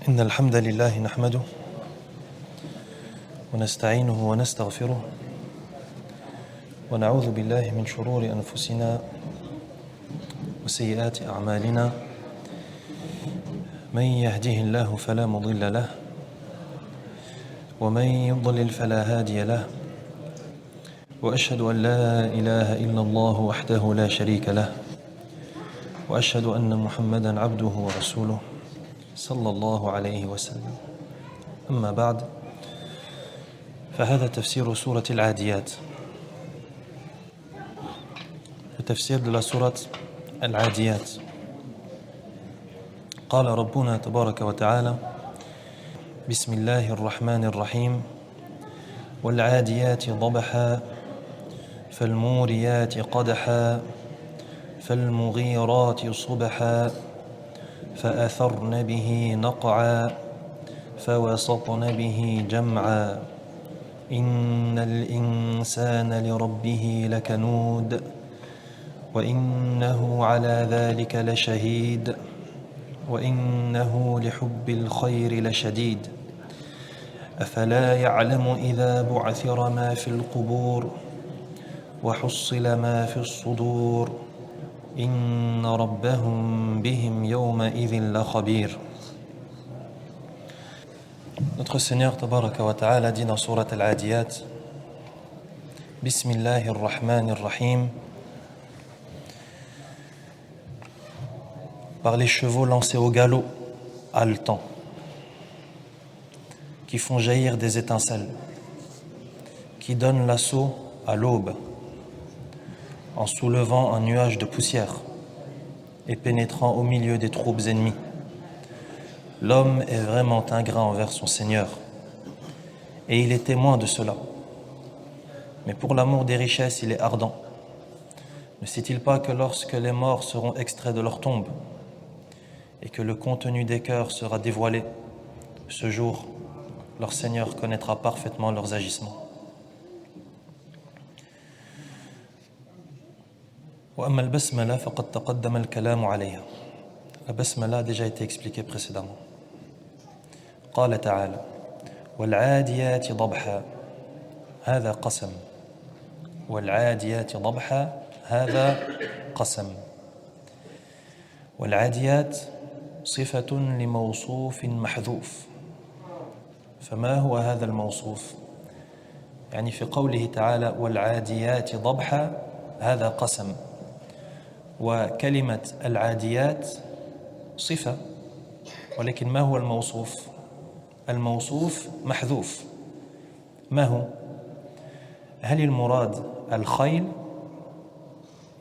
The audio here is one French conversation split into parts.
إن الحمد لله نحمده ونستعينه ونستغفره ونعوذ بالله من شرور أنفسنا وسيئات أعمالنا. من يهده الله فلا مضل له ومن يضلل فلا هادي له، وأشهد أن لا إله إلا الله وحده لا شريك له، وأشهد أن محمدًا عبده ورسوله صلى الله عليه وسلم. أما بعد، فهذا تفسير سورة العاديات، تفسير de la sourate العاديات. قال ربنا تبارك وتعالى: بسم الله الرحمن الرحيم والعاديات ضبحا فالموريات قدحا فالمغيرات صبحا فأثرن به نقعا فوسطن به جمعا إن الإنسان لربه لكنود وإنه على ذلك لشهيد وإنه لحب الخير لشديد أفلا يعلم إذا بعثر ما في القبور وحصل ما في الصدور إن ربهم بهم يومئذ لخبير. Notre Seigneur Tabaraka wa Ta'ala dit dans Surat Al-Adiyat: Bismillahir Rahmanir Rahim, par les chevaux lancés au galop, haletants, qui font jaillir des étincelles, qui donnent l'assaut à l'aube, en soulevant un nuage de poussière et pénétrant au milieu des troupes ennemies. L'homme est vraiment ingrat envers son Seigneur, et il est témoin de cela. Mais pour l'amour des richesses, il est ardent. Ne sait-il pas que lorsque les morts seront extraits de leur tombe et que le contenu des cœurs sera dévoilé, ce jour, leur Seigneur connaîtra parfaitement leurs agissements. وأما البسملة فقد تقدم الكلام عليها. La basmala a déjà été expliquée précédemment. قال تعالى: والعاديات ضبحا هذا قسم والعاديات ضبحا هذا قسم. والعاديات صفة لموصوف محذوف. فما هو هذا الموصوف؟ يعني في قوله تعالى والعاديات ضبحا هذا قسم، وكلمة العاديات صفة، ولكن ما هو الموصوف؟ الموصوف محذوف. ما هو؟ هل المراد الخيل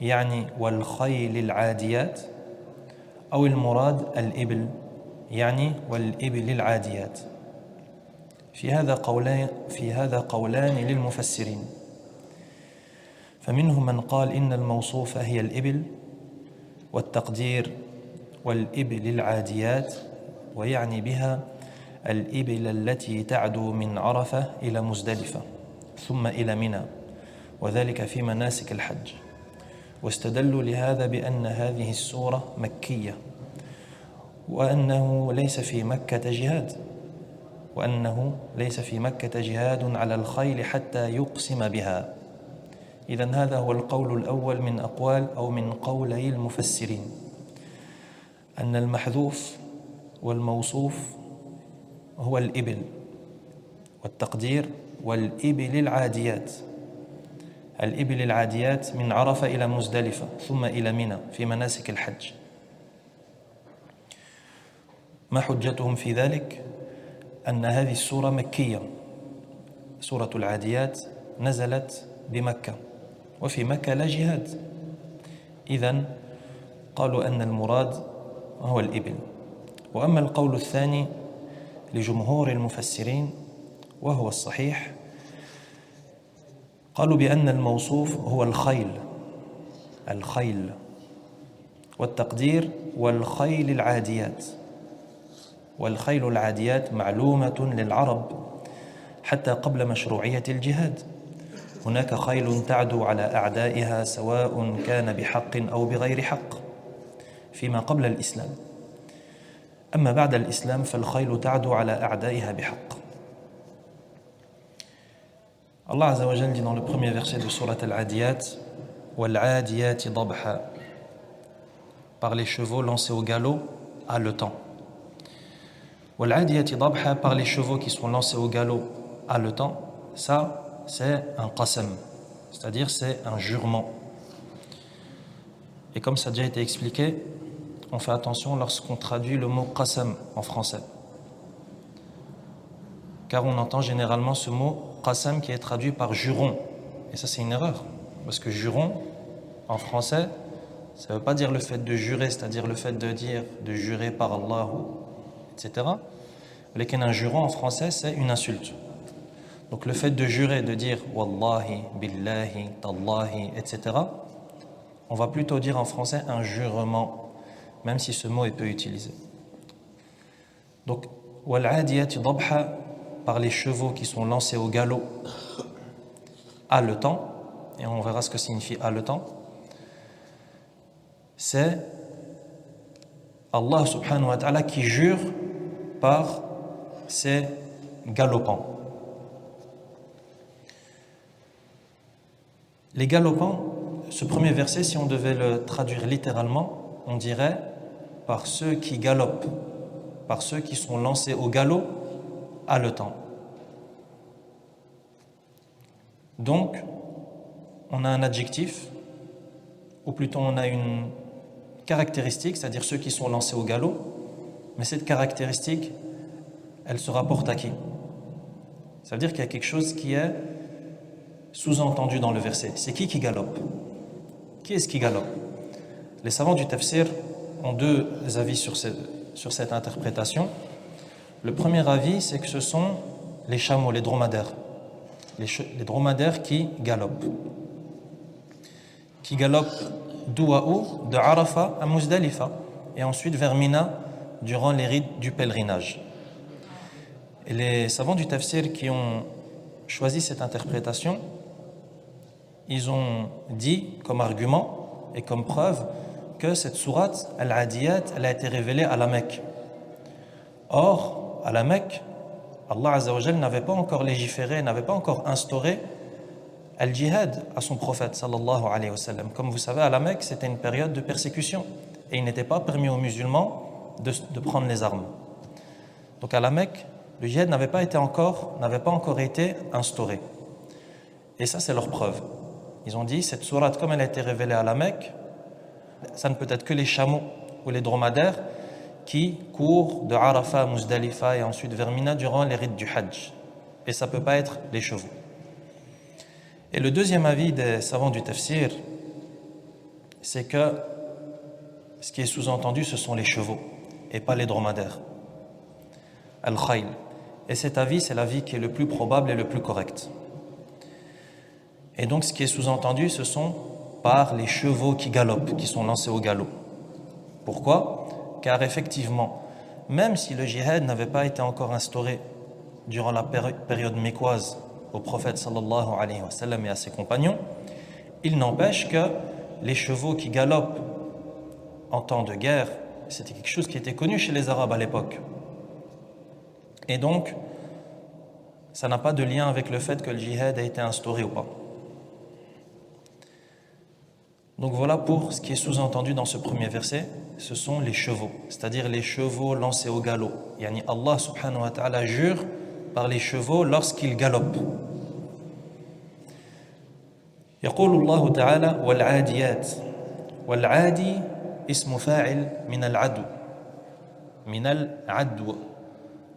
يعني والخيل العاديات، أو المراد الإبل يعني والإبل العاديات؟ في هذا قولان للمفسرين، فمنهم من قال إن الموصوفة هي الإبل، والتقدير والإبل العاديات، ويعني بها الإبل التي تعدو من عرفة إلى مزدلفة ثم إلى منى، وذلك في مناسك الحج. واستدلوا لهذا بأن هذه السورة مكية، وأنه ليس في مكة جهاد على الخيل حتى يقسم بها. إذن هذا هو القول الأول من أقوال أو من قولي المفسرين، أن المحذوف والموصوف هو الإبل، والتقدير والإبل العاديات. الإبل العاديات من عرفة إلى مزدلفة ثم إلى منى في مناسك الحج. ما حجتهم في ذلك؟ أن هذه السورة مكية، سورة العاديات نزلت بمكة، وفي مكة لا جهاد، إذن قالوا أن المراد هو الإبل. وأما القول الثاني لجمهور المفسرين وهو الصحيح، قالوا بأن الموصوف هو الخيل، والتقدير والخيل العاديات. والخيل العاديات معلومة للعرب حتى قبل مشروعية الجهاد. هناك خيل تعدو على أعدائها سواء كان بحق أو بغير حق فيما قبل الإسلام. أما بعد الإسلام فالخيل تعدو على أعدائها بحق. Allah Azza wa Jal dit dans le premier verset de Surat Al-Adiyat Wal-Adiyati dabha, par les chevaux lancés au galop haletant. Wal-Adiyati dabha, par les chevaux qui sont lancés au galop haletant, ça c'est un qasam, c'est-à-dire c'est un jurement. Et comme ça a déjà été expliqué, on fait attention lorsqu'on traduit le mot qasam en français, car on entend généralement ce mot qasam qui est traduit par juron, et ça c'est une erreur, parce que juron en français ça ne veut pas dire le fait de jurer, c'est-à-dire le fait de dire, de jurer par Allah, etc. Mais un juron en français c'est une insulte. Donc le fait de jurer, de dire wallahi, billahi, tallahi, etc., on va plutôt dire en français un jurement, même si ce mot est peu utilisé. Donc wal-adiyati dabha, par les chevaux qui sont lancés au galop haletant, et on verra ce que signifie haletant, c'est Allah subhanahu wa ta'ala qui jure par ces galopants. Les galopants, ce premier verset, si on devait le traduire littéralement, on dirait par ceux qui galopent, par ceux qui sont lancés au galop haletant. Donc, on a un adjectif, ou plutôt on a une caractéristique, c'est-à-dire ceux qui sont lancés au galop, mais cette caractéristique, elle se rapporte à qui? Ça veut dire qu'il y a quelque chose qui est sous-entendu dans le verset. C'est qui galope? Qui est-ce qui galope? Les savants du tafsir ont deux avis sur cette interprétation. Le premier avis, c'est que ce sont les chameaux, les dromadaires. Les dromadaires qui galopent. Qui galopent d'où à où? De Arafat à Muzdalifa, et ensuite vers Mina durant les rites du pèlerinage. Et les savants du tafsir qui ont choisi cette interprétation, ils ont dit comme argument et comme preuve que cette sourate, Al-Adiyat, elle a été révélée à la Mecque. Or, à la Mecque, Allah Azza wa Jal n'avait pas encore légiféré, n'avait pas encore instauré al-jihad à son prophète sallallahu alayhi wa sallam. Comme vous savez, à la Mecque, c'était une période de persécution et il n'était pas permis aux musulmans de prendre les armes. Donc à la Mecque, le jihad n'avait pas encore été instauré. Et ça, c'est leur preuve. Ils ont dit, cette sourate, comme elle a été révélée à la Mecque, ça ne peut être que les chameaux ou les dromadaires qui courent de Arafat à Muzdalifa et ensuite vers Mina durant les rites du Hajj. Et ça ne peut pas être les chevaux. Et le deuxième avis des savants du tafsir, c'est que ce qui est sous-entendu, ce sont les chevaux et pas les dromadaires. Al-Khayl. Et cet avis, c'est l'avis qui est le plus probable et le plus correct. Et donc, ce qui est sous-entendu, ce sont par les chevaux qui galopent, qui sont lancés au galop. Pourquoi? Car effectivement, même si le jihad n'avait pas été encore instauré durant la période mécoise au prophète sallallahu alayhi wa sallam et à ses compagnons, il n'empêche que les chevaux qui galopent en temps de guerre, c'était quelque chose qui était connu chez les Arabes à l'époque. Et donc, ça n'a pas de lien avec le fait que le djihad a été instauré ou pas. Donc voilà pour ce qui est sous-entendu dans ce premier verset, ce sont les chevaux, c'est-à-dire les chevaux lancés au galop. Yani Allah subhanahu wa ta'ala jure par les chevaux lorsqu'ils galopent. يقول الله تعالى والعاديات والعادي اسم فاعل من العدو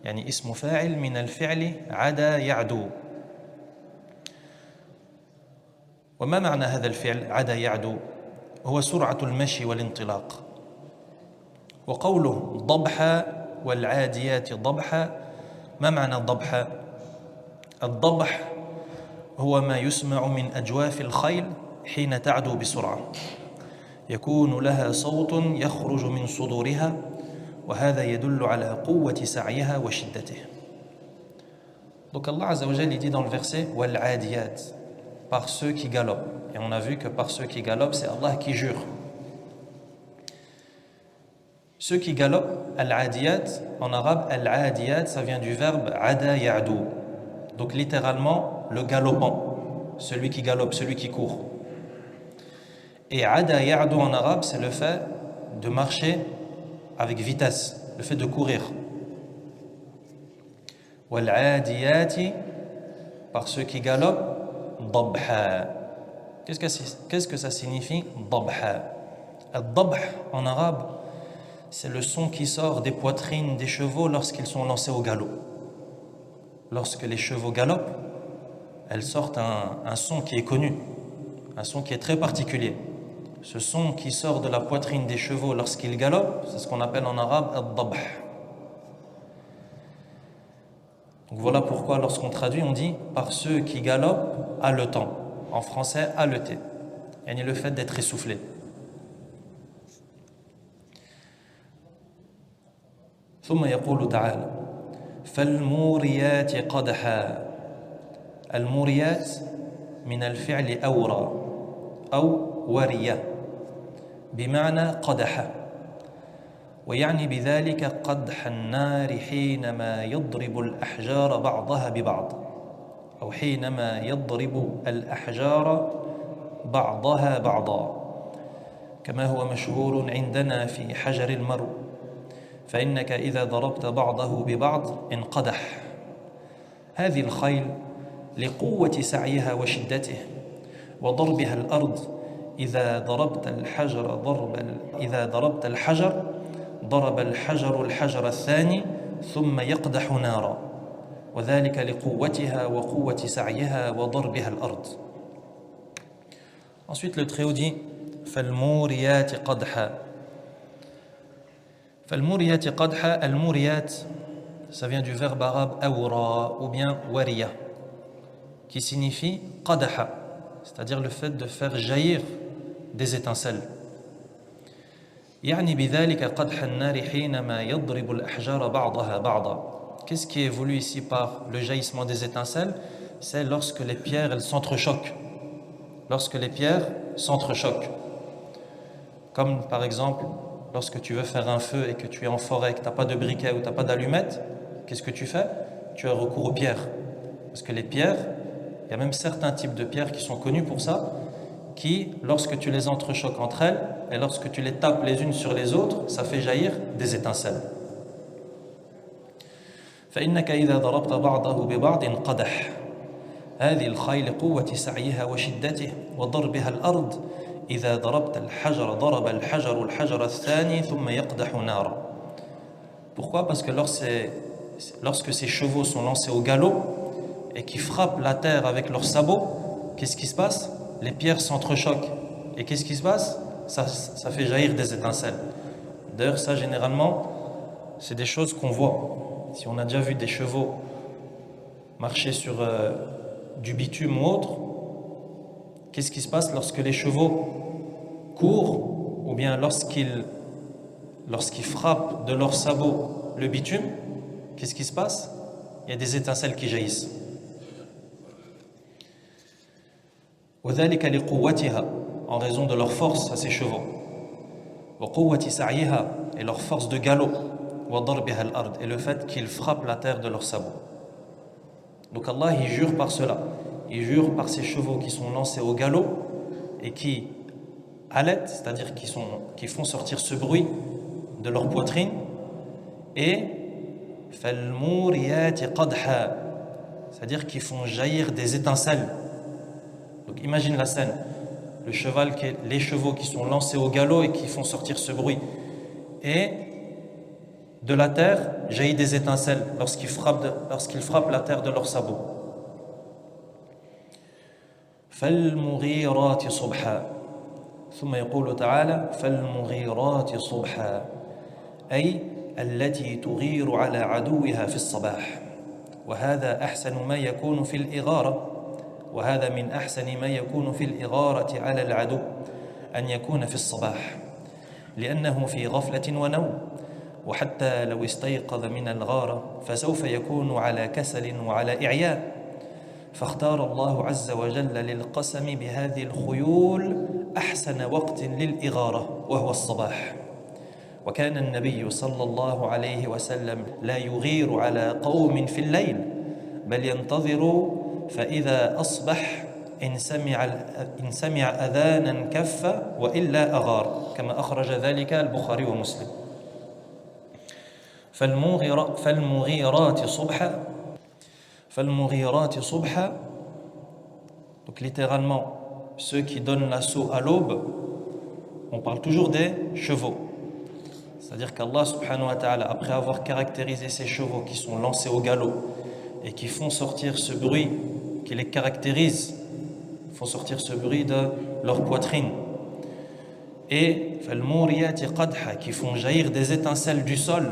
يعني اسم فاعل من الفعل عدا يعدو. وما معنى هذا الفعل عدا يعدو؟ هو سرعة المشي والانطلاق. وقوله ضبحا والعاديات ضبحا، ما معنى الضبحا؟ الضبح هو ما يسمع من أجواف الخيل حين تعدو بسرعة، يكون لها صوت يخرج من صدورها، وهذا يدل على قوة سعيها وشدته. Donc Allah Azza wa Jalla dit dans le verset wal-adiyat, par ceux qui galopent. Et on a vu que par ceux qui galopent, c'est Allah qui jure. Ceux qui galopent, al-adiyat, en arabe, al-adiyat, ça vient du verbe ada ya'du. Donc littéralement, le galopant, celui qui galope, celui qui court. Et ada ya'du en arabe, c'est le fait de marcher avec vitesse, le fait de courir. Wal-adiyati, par ceux qui galopent, dabha. Qu'est-ce que ça signifie, dabha? Al-dabh en arabe, c'est le son qui sort des poitrines des chevaux lorsqu'ils sont lancés au galop. Lorsque les chevaux galopent, elles sortent un son qui est connu, un son qui est très particulier. Ce son qui sort de la poitrine des chevaux lorsqu'ils galopent, c'est ce qu'on appelle en arabe al-dabh. Donc voilà pourquoi lorsqu'on traduit, on dit par ceux qui galopent haletant. En français, haleter. Et le fait d'être essoufflé. ثم يقول تعالى فالموريات قدحا الموريات من الفعل أورى أو ورية بمعنى قدح ويعني بذلك قدح النار حينما يضرب الأحجار بعضها ببعض أو حينما يضرب الأحجار بعضها بعضا كما هو مشهور عندنا في حجر المرء فإنك إذا ضربت بعضه ببعض انقدح هذه الخيل لقوة سعيها وشدته وضربها الأرض إذا ضربت الحجر ضرب الحجر الحجر الثاني ثم يقدح نارا وذلك لقوتها وقوة سعيها وضربها الأرض. Ensuite le Très-Haut dit فالموريات قدحا. فالموريات قدحا, الموريات, ça vient du verbe arabe awra ou bien wariya, qui signifie qadaha, c'est-à-dire le fait de faire jaillir des étincelles. يعني بذلك قدح النار حينما يضرب الأحجار بعضها بعضا. Qu'est-ce qui est voulu ici par le jaillissement des étincelles? C'est lorsque les pierres elles s'entrechoquent. Lorsque les pierres s'entrechoquent. Comme par exemple, lorsque tu veux faire un feu et que tu es en forêt, que tu n'as pas de briquet ou tu n'as pas d'allumette, qu'est-ce que tu fais? Tu as recours aux pierres. Parce que les pierres, il y a même certains types de pierres qui sont connus pour ça, qui, lorsque tu les entrechoques entre elles, et lorsque tu les tapes les unes sur les autres, ça fait jaillir des étincelles. فإنك إذا ضربت بعضه ببعض انقدح هذه الخيل لقوة سعيها وشدته وضربها الأرض إذا ضربت الحجر ضرب الحجر الحجر الثاني ثم يقدح نارا. Pourquoi? Parce que lorsque ces chevaux sont lancés au galop et qui frappent la terre avec leurs sabots, qu'est-ce qui se passe? Les pierres s'entrechoquent. Et qu'est-ce qui se passe? Ça fait jaillir des étincelles. D'ailleurs, ça, généralement, c'est des choses qu'on voit. Si on a déjà vu des chevaux marcher sur du bitume ou autre, qu'est-ce qui se passe lorsque les chevaux courent ou bien lorsqu'ils frappent de leurs sabots le bitume? Qu'est-ce qui se passe? Il y a des étincelles qui jaillissent. وذلك لقوتها, en raison de leur force à ces chevaux. وقوة سعيها, et leur force de galop. وضربها الأرض, et le fait qu'ils frappent la terre de leurs sabots. Donc Allah il jure par cela. Il jure par ces chevaux qui sont lancés au galop et qui halètent, c'est-à-dire qui font sortir ce bruit de leur poitrine, et فالموريات قدحا, c'est-à-dire qui font jaillir des étincelles. Donc imagine la scène, les chevaux qui sont lancés au galop et qui font sortir ce bruit, et de la terre jaillit des étincelles lorsqu'ils frappent la terre de leurs sabots. فالمغيرات صبحا ثم يقول تعالى فالمغيرات صبحا أي التي تغير على عدوها في الصباح وهذا أحسن ما يكون في الإغارة وهذا من أحسن ما يكون في الإغارة على العدو أن يكون في الصباح لأنه في غفلة ونوم وحتى لو استيقظ من الغارة فسوف يكون على كسل وعلى إعياء فاختار الله عز وجل للقسم بهذه الخيول أحسن وقت للإغارة وهو الصباح وكان النبي صلى الله عليه وسلم لا يغير على قوم في الليل بل ينتظر فإذا أصبح إن سمع أذانا كف وإلا أغار كما أخرج ذلك البخاري ومسلم. فالمغيرات صبحا, donc littéralement ceux qui donnent l'assaut à l'aube, on parle toujours des chevaux. C'est-à-dire qu'Allah subhanahu wa ta'ala, après avoir caractérisé ces chevaux qui sont lancés au galop et qui font sortir ce bruit qui les caractérise, font sortir ce bruit de leur poitrine, et فالموريات قدحا, qui font jaillir des étincelles du sol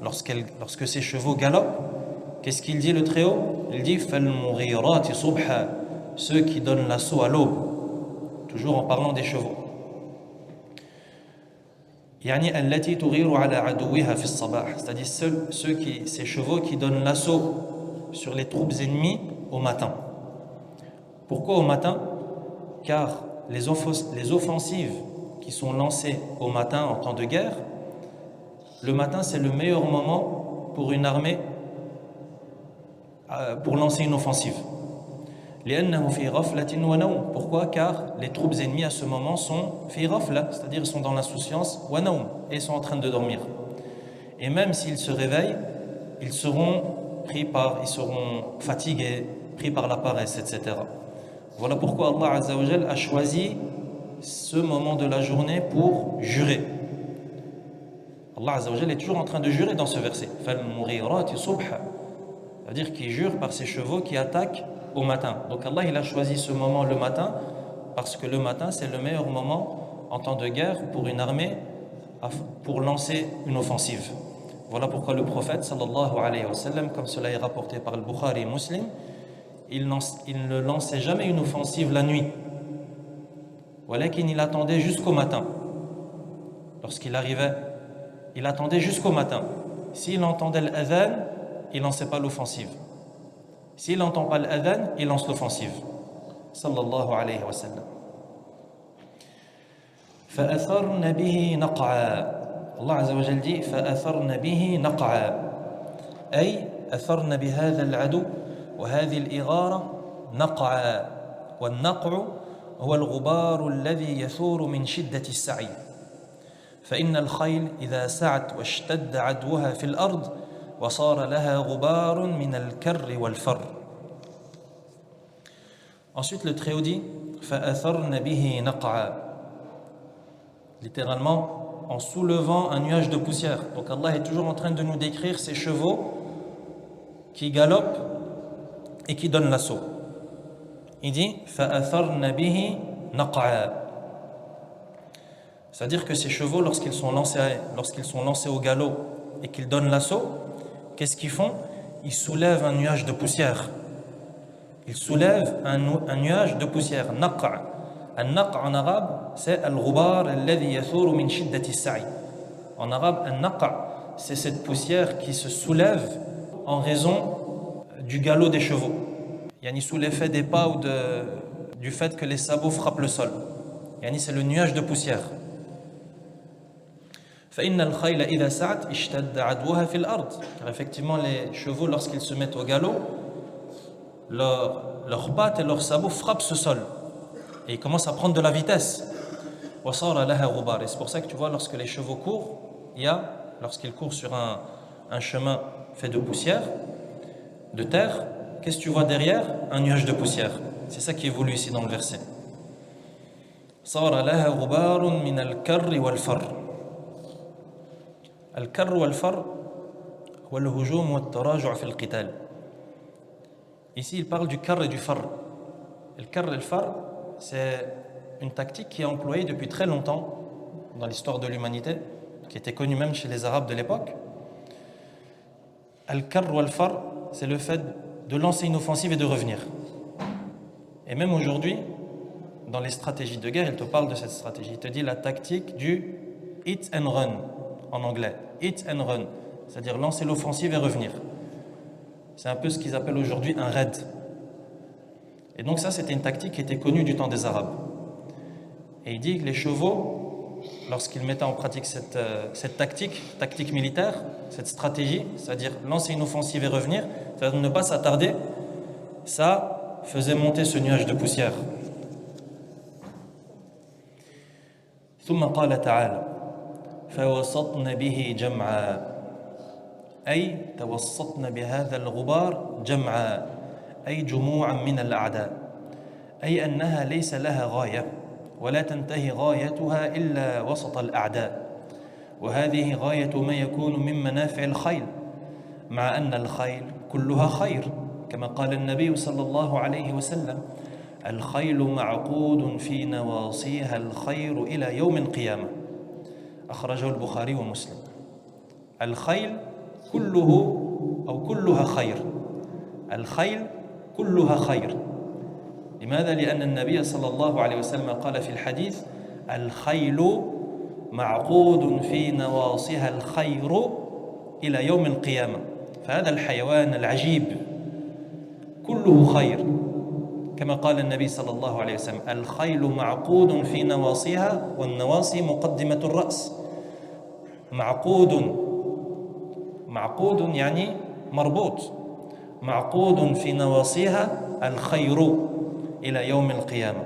lorsque ces chevaux galopent, qu'est-ce qu'il dit le Très-Haut? Il dit فالمغيرات صبحا, ceux qui donnent l'assaut à l'aube, toujours en parlant des chevaux. يعني التي تغير على عدوها في الصباح, c'est-à-dire ces chevaux qui donnent l'assaut sur les troupes ennemies au matin. Pourquoi au matin? Car les offensives qui sont lancées au matin en temps de guerre, le matin c'est le meilleur moment pour une armée pour lancer une offensive. Pourquoi? Car les troupes ennemies à ce moment sont fi ghafla, c'est-à-dire sont dans l'insouciance, wa naum, et sont en train de dormir. Et même s'ils se réveillent, ils seront fatigués, pris par la paresse, etc. Voilà pourquoi Allah Azza wa Jal a choisi ce moment de la journée pour jurer. Allah Azza wa Jal est toujours en train de jurer dans ce verset. فَالْمُغِيرَاتِ صُبْحًا, c'est-à-dire qu'il jure par ses chevaux qui attaquent au matin. Donc Allah il a choisi ce moment le matin parce que le matin c'est le meilleur moment en temps de guerre pour une armée pour lancer une offensive. Voilà pourquoi le prophète sallallahu alayhi wa sallam, comme cela est rapporté par le Bukhari et Muslim, il ne lançait jamais une offensive la nuit. Walakin il attendait jusqu'au matin. Lorsqu'il arrivait, il attendait jusqu'au matin. S'il entendait l'adhan, il ne lançait pas l'offensive. S'il n'entend pas l'adhan, il lance l'offensive. Sallallahu alayhi wa sallam. فَأَثَرْنَ بِهِ نَقْعًا. Allah Azza wa Jal dit فَأَثَرْنَ بِهِ نَقْعًا, أي أثرن بهذا العدو وهذه الإغارة نقعا. والنقع هو الغبار الذي يثور من شدة السعي. فإن الخيل إذا سعت واشتد عدوها في الأرض وصار لها غبار من الكر والفر. Ensuite le Très-Haut dit فَأَثَرْنَ بِهِ نَقْعًا, littéralement en soulevant un nuage de poussière. Donc Allah est toujours en train de nous décrire ces chevaux qui galopent et qui donnent l'assaut. Il dit فَأَثَرْنَ بِهِ نَقْعًا, c'est-à-dire que ces chevaux lorsqu'ils sont lancés au galop et qu'ils donnent l'assaut, qu'est-ce qu'ils font? Ils soulèvent un nuage de poussière. Ils soulèvent un nuage de poussière. Naqa'. An-naqa' en arabe, c'est al-ghubar alladhi yathuru min shiddati as-sa'i. En arabe, an-naqa' c'est cette poussière qui se soulève en raison du galop des chevaux. Yani sous l'effet des pas ou du fait que les sabots frappent le sol. Yani c'est le nuage de poussière. فإن الخيل إذا سعت اشتد عدوها في الأرض. Car effectivement les chevaux lorsqu'ils se mettent au galop, leurs pattes et leurs sabots frappent ce sol et ils commencent à prendre de la vitesse. وصار لها غبار. Et c'est pour ça que tu vois lorsque les chevaux courent, lorsqu'ils courent sur un chemin fait de poussière, de terre, qu'est-ce que tu vois derrière? Un nuage de poussière. C'est ça qui est voulu ici dans le verset. صار لها غبار من الكر والفر. الكر والفر هو الهجوم والتراجع في القتال. Ici, il parle du kar et du far. Le kar et le far, c'est une tactique qui est employée depuis très longtemps dans l'histoire de l'humanité, qui était connue même chez les Arabes de l'époque. Al-kar ou al-far, c'est le fait de lancer une offensive et de revenir. Et même aujourd'hui, dans les stratégies de guerre, il te parle de cette stratégie. Il te dit la tactique du hit and run en anglais. Hit and run, c'est-à-dire lancer l'offensive et revenir. C'est un peu ce qu'ils appellent aujourd'hui un raid. Et donc ça, c'était une tactique qui était connue du temps des Arabes. Et il dit que les chevaux, lorsqu'il mettait en pratique cette tactique militaire, cette stratégie, c'est-à-dire lancer une offensive et revenir, c'est-à-dire ne pas s'attarder, ça faisait monter ce nuage de poussière. ثم قال تعالى فوسطن به جمعا أي توسطن بهذا الغبار جمعا أي جموعا من الأعداء أي أنها ليس لها غاية ولا تنتهي غايتها إلا وسط الأعداء وهذه غاية ما يكون من منافع الخيل مع أن الخيل كلها خير كما قال النبي صلى الله عليه وسلم الخيل معقود في نواصيها الخير إلى يوم القيامة أخرجه البخاري ومسلم الخيل كله أو كلها خير الخيل كلها خير لماذا؟ لأن النبي صلى الله عليه وسلم قال في الحديث الخيل معقود في نواصيها الخير إلى يوم القيامة فهذا الحيوان العجيب كله خير كما قال النبي صلى الله عليه وسلم الخيل معقود في نواصيها والنواصي مقدمة الرأس معقود يعني مربوط معقود في نواصيها الخير إلى يوم القيامة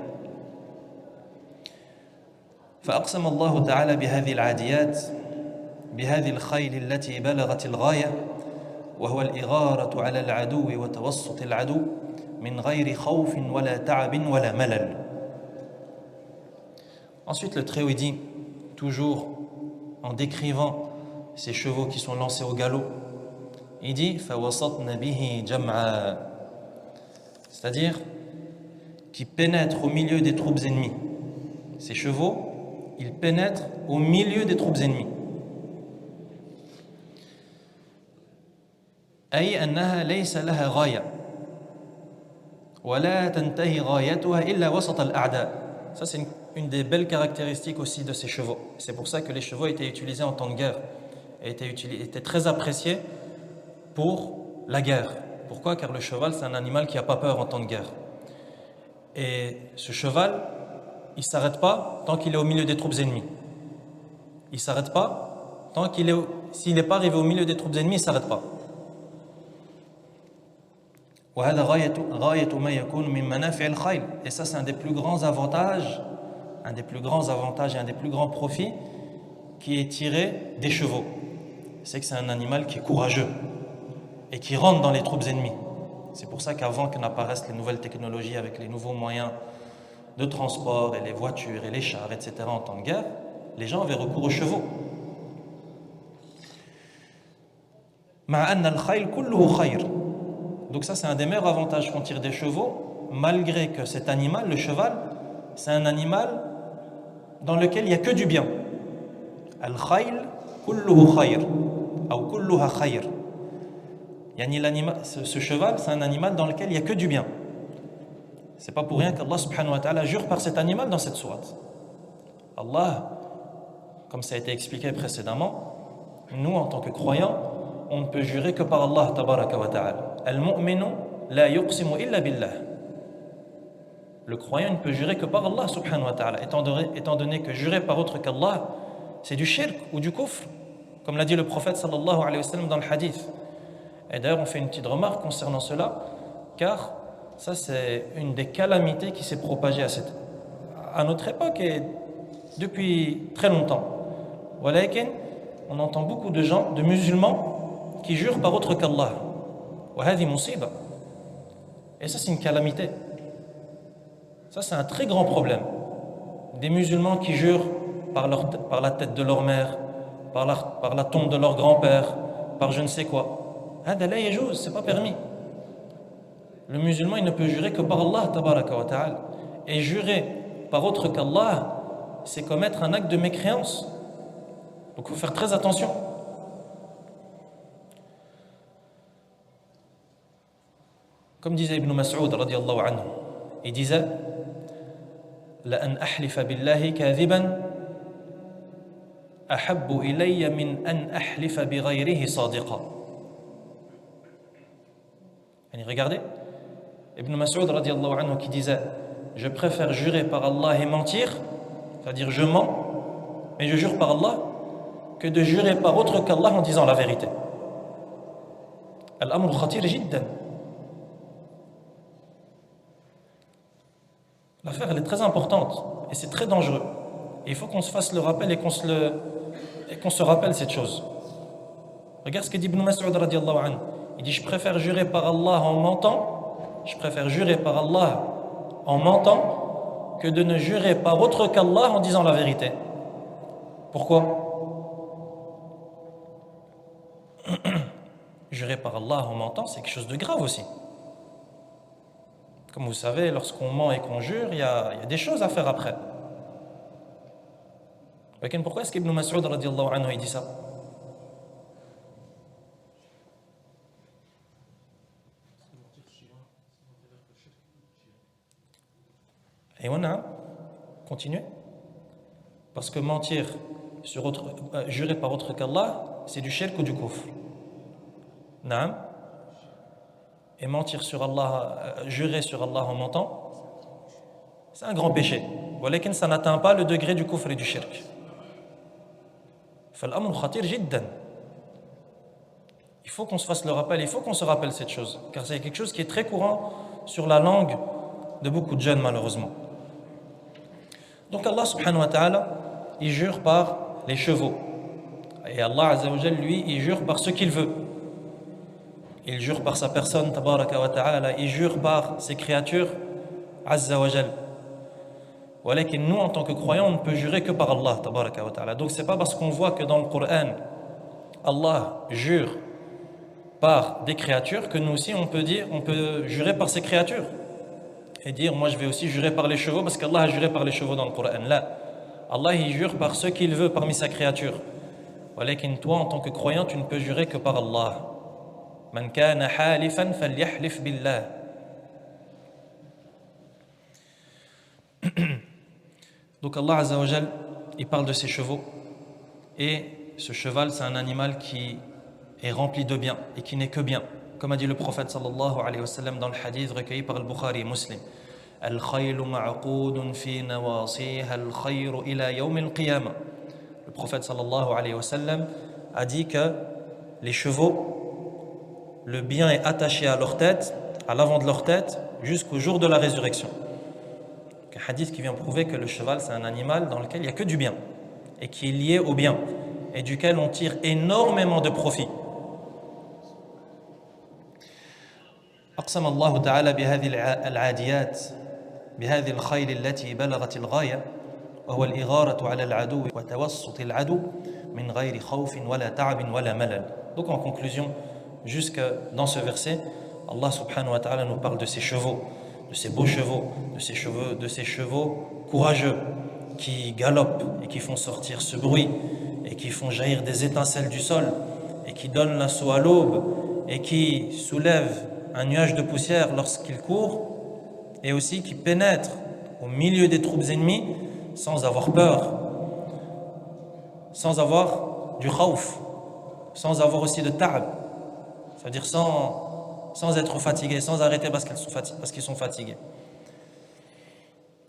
فأقسم الله تعالى بهذه العاديات بهذه الخيل التي بلغت الغاية وهو الإغارة على العدو وتوسط العدو من غير خوف ولا تعب ولا ملل. Ensuite le Très-Haut dit, toujours en décrivant ces chevaux qui sont lancés au galop, il dit فَوَسَطْنَ بِهِ جَمْعًا, c'est-à-dire qui pénètrent au milieu des troupes ennemies. Ces chevaux, ils pénètrent au milieu des troupes ennemies. أي أنها ليس لها غاية ولا تنتهي غايتها إلا وسط الأعداء. Ça c'est une des belles caractéristiques aussi de ces chevaux. C'est pour ça que les chevaux étaient utilisés en temps de guerre et étaient très appréciés pour la guerre. Pourquoi? Car le cheval c'est un animal qui n'a pas peur en temps de guerre. Et ce cheval, il ne s'arrête pas tant qu'il est au milieu des troupes ennemies. Il ne s'arrête pas tant qu'il est... S'il n'est pas arrivé au milieu des troupes ennemies, il ne s'arrête pas. Et ça, c'est un des plus grands avantages et un des plus grands profits qui est tiré des chevaux. C'est que c'est un animal qui est courageux et qui rentre dans les troupes ennemies. C'est pour ça qu'avant qu'apparaissent les nouvelles technologies avec les nouveaux moyens de transport et les voitures et les chars, etc. en temps de guerre, les gens avaient recours aux chevaux. Donc ça c'est un des meilleurs avantages qu'on tire des chevaux, malgré que cet animal, le cheval, c'est un animal dans lequel il n'y a que du bien. Al-khayl kulluhu khayr ou kulluha khayr. Ce cheval, c'est un animal dans lequel il n'y a que du bien. C'est pas pour rien qu'Allah subhanahu wa ta'ala jure par cet animal dans cette sourate. Allah, comme ça a été expliqué précédemment, nous en tant que croyants, on ne peut jurer que par Allah tabaraka wa ta'ala. Al-mu'minu la yuqsimu illa billah. Le croyant ne peut jurer que par Allah subhanahu wa ta'ala, étant donné que jurer par autre qu'Allah, c'est du shirk ou du kufr, comme l'a dit le prophète sallallahu alayhi wa sallam dans le hadith. Et d'ailleurs, on fait une petite remarque concernant cela, car ça, c'est une des calamités qui s'est propagée à notre époque et depuis très longtemps. Walakin, on entend beaucoup de gens, de musulmans, qui jurent par autre qu'Allah. Wa hadhi musiba. Et ça, c'est une calamité. Ça, c'est un très grand problème. Des musulmans qui jurent par la tête de leur mère, par la tombe de leur grand-père, par je ne sais quoi. Hada la yajouz, c'est pas permis. Le musulman, il ne peut jurer que par Allah tabaraka wa ta'ala. Et jurer par autre qu'Allah, c'est commettre un acte de mécréance. Donc il faut faire très attention. Comme disait Ibn Mas'ud radiyallahu anhu, il disait la an ahlifa billahi kadhiban ahabbu ilayya min an ahlifa bi ghayrihi sadiqa. Regardez, Ibn Mas'ud radiyallahu anhu qui disait je préfère jurer par Allah et mentir, c'est-à-dire je mens, mais je jure par Allah, que de jurer par autre qu'Allah en disant la vérité. Al-amr khatir jiddan. L'affaire, elle est très importante et c'est très dangereux. Et il faut qu'on se fasse le rappel et qu'on se rappelle cette chose. Regarde ce que dit Ibn Mas'ud radiyallahu anhu. Il dit, je préfère jurer par Allah en mentant, que de ne jurer par autre qu'Allah en disant la vérité. Pourquoi? Jurer par Allah en mentant, c'est quelque chose de grave aussi. Comme vous savez, lorsqu'on ment et qu'on jure, il y a des choses à faire après. Pourquoi est-ce qu'Ibn Mas'ud radiyallahu anhu il dit ça? Et on a continué. Parce que mentir sur jurer par autre qu'Allah, c'est du shirk ou du kufr. Naam. Et mentir sur Allah, jurer sur Allah en mentant, c'est un grand péché. Walakin ça n'atteint pas le degré du kufr et du shirk. Fal-amr khatir jiddan. Il faut qu'on se fasse le rappel, il faut qu'on se rappelle cette chose, car c'est quelque chose qui est très courant sur la langue de beaucoup de jeunes malheureusement. Donc Allah subhanahu wa ta'ala, il jure par les chevaux. Et Allah azza wa jal, lui, il jure par ce qu'il veut. Il jure par sa personne, tabaraka wa ta'ala, il jure par ses créatures, azza wa jal. Walakin nous, en tant que croyants, on ne peut jurer que par Allah, tabaraka wa ta'ala. Donc c'est pas parce qu'on voit que dans le Coran, Allah jure par des créatures que nous aussi on peut jurer par ces créatures. Et dire, moi je vais aussi jurer par les chevaux parce qu'Allah a juré par les chevaux dans le Coran. Là, Allah il jure par ce qu'il veut parmi sa créature. Walakin toi, en tant que croyant, tu ne peux jurer que par Allah. Man kana halifan falyahlif billah. Donc Allah Azza wa Jal, il parle de ses chevaux. Et ce cheval, c'est un animal qui est rempli de bien et qui n'est que bien. Comme a dit le prophète sallallahu alayhi wa sallam dans le hadith recueilli par le Bukhari et Muslim. Al-khaylu ma'qoudun fi nawasiha al-khayru ila yawm al-qiyamah. Le prophète sallallahu alayhi wa sallam a dit que les chevaux, le bien est attaché à leur tête, à l'avant de leur tête, jusqu'au jour de la résurrection. Un hadith qui vient prouver que le cheval, c'est un animal dans lequel il n'y a que du bien et qui est lié au bien et duquel on tire énormément de profit. أقسم الله تعالى بهذه العاديات بهذه الخيل التي بلغت الغاية وهو الإغارة على العدو وتوسط العدو من غير خوف ولا تعب ولا ملل. Donc en conclusion, jusque dans ce verset, Allah subhanahu wa ta'ala nous parle de ces chevaux, de ces beaux chevaux, de ces chevaux courageux qui galopent et qui font sortir ce bruit et qui font jaillir des étincelles du sol et qui donnent l'assaut à l'aube et qui soulèvent un nuage de poussière lorsqu'il court et aussi qui pénètre au milieu des troupes ennemies sans avoir peur, sans avoir du khawf, sans avoir aussi de ta'ab, c'est-à-dire sans être fatigués, sans arrêter parce qu'ils sont fatigués.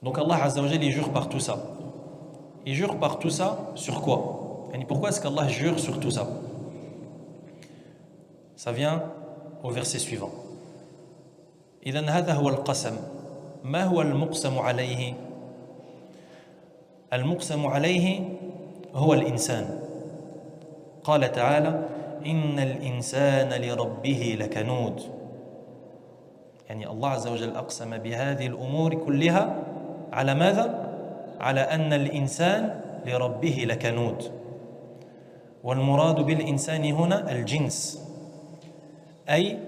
Donc Allah Azza wa Jalla, il jure par tout ça. Il jure par tout ça sur quoi? Et pourquoi est-ce qu'Allah jure sur tout ça? Ça vient au verset suivant. إذن هذا هو القسم. ما هو المقسم عليه؟ المقسم عليه هو الإنسان. قال تعالى: إن الإنسان لربه لكنود. يعني الله عز وجل أقسم بهذه الأمور كلها على ماذا؟ على أن الإنسان لربه لكنود. والمراد بالإنسان هنا الجنس، أي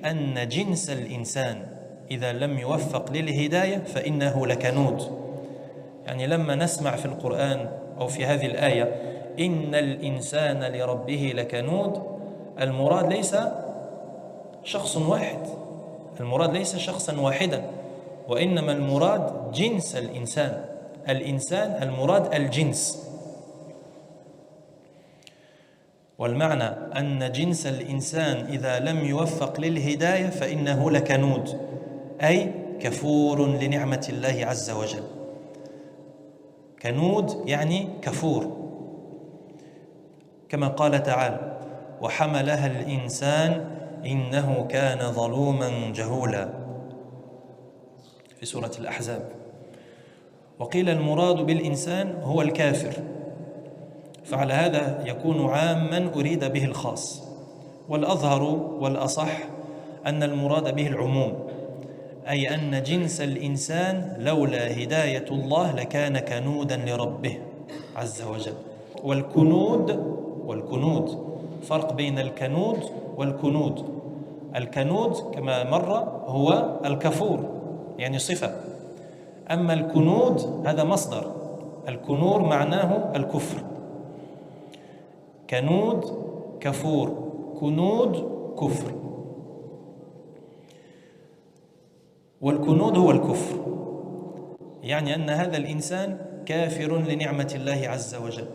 أن جنس الإنسان إذا لم يوفق للهداية فإنه لكنود. يعني لما نسمع في القرآن أو في هذه الآية إن الإنسان لربه لكنود، المراد ليس شخص واحد، المراد ليس شخصا واحدا، وإنما المراد جنس الإنسان. الإنسان المراد الجنس. والمعنى أن جنس الإنسان إذا لم يوفق للهداية فإنه لكنود، أي كفور لنعمة الله عز وجل. كنود يعني كفور، كما قال تعالى: وحملها الإنسان إنه كان ظلوما جهولا في سورة الأحزاب. وقيل المراد بالإنسان هو الكافر، فعلى هذا يكون عاما أريد به الخاص، والأظهر والأصح أن المراد به العموم، أي أن جنس الإنسان لولا هداية الله لكان كنودا لربه عز وجل. والكنود فرق بين الكنود والكنود. الكنود كما مر هو الكفور، يعني صفة، أما الكنود هذا مصدر. الكنور معناه الكفر. كنود كفور، كنود كفر. والكنود هو الكفر، يعني أن هذا الإنسان كافر لنعمة الله عز وجل،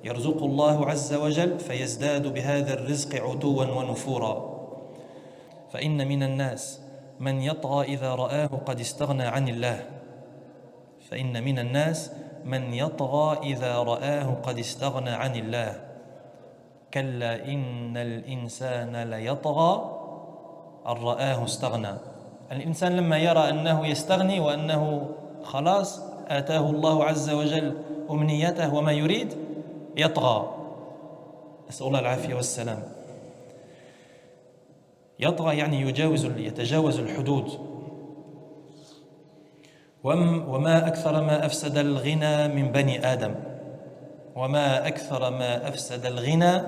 يرزق الله عز وجل فيزداد بهذا الرزق عتوا ونفورا. فإن من الناس من يطغى إذا رآه قد استغنى عن الله. فإن من الناس من يطغى إذا رآه قد استغنى عن الله. كلا إن الإنسان ليطغى أن رآه استغنى. الإنسان لما يرى أنه يستغني وأنه خلاص آتاه الله عز وجل أمنيته وما يريد يطغى، نسأل الله العافية والسلام. يطغى يعني يتجاوز الحدود. وما أكثر ما أفسد الغنى من بني آدم. وما أكثر ما أفسد الغنى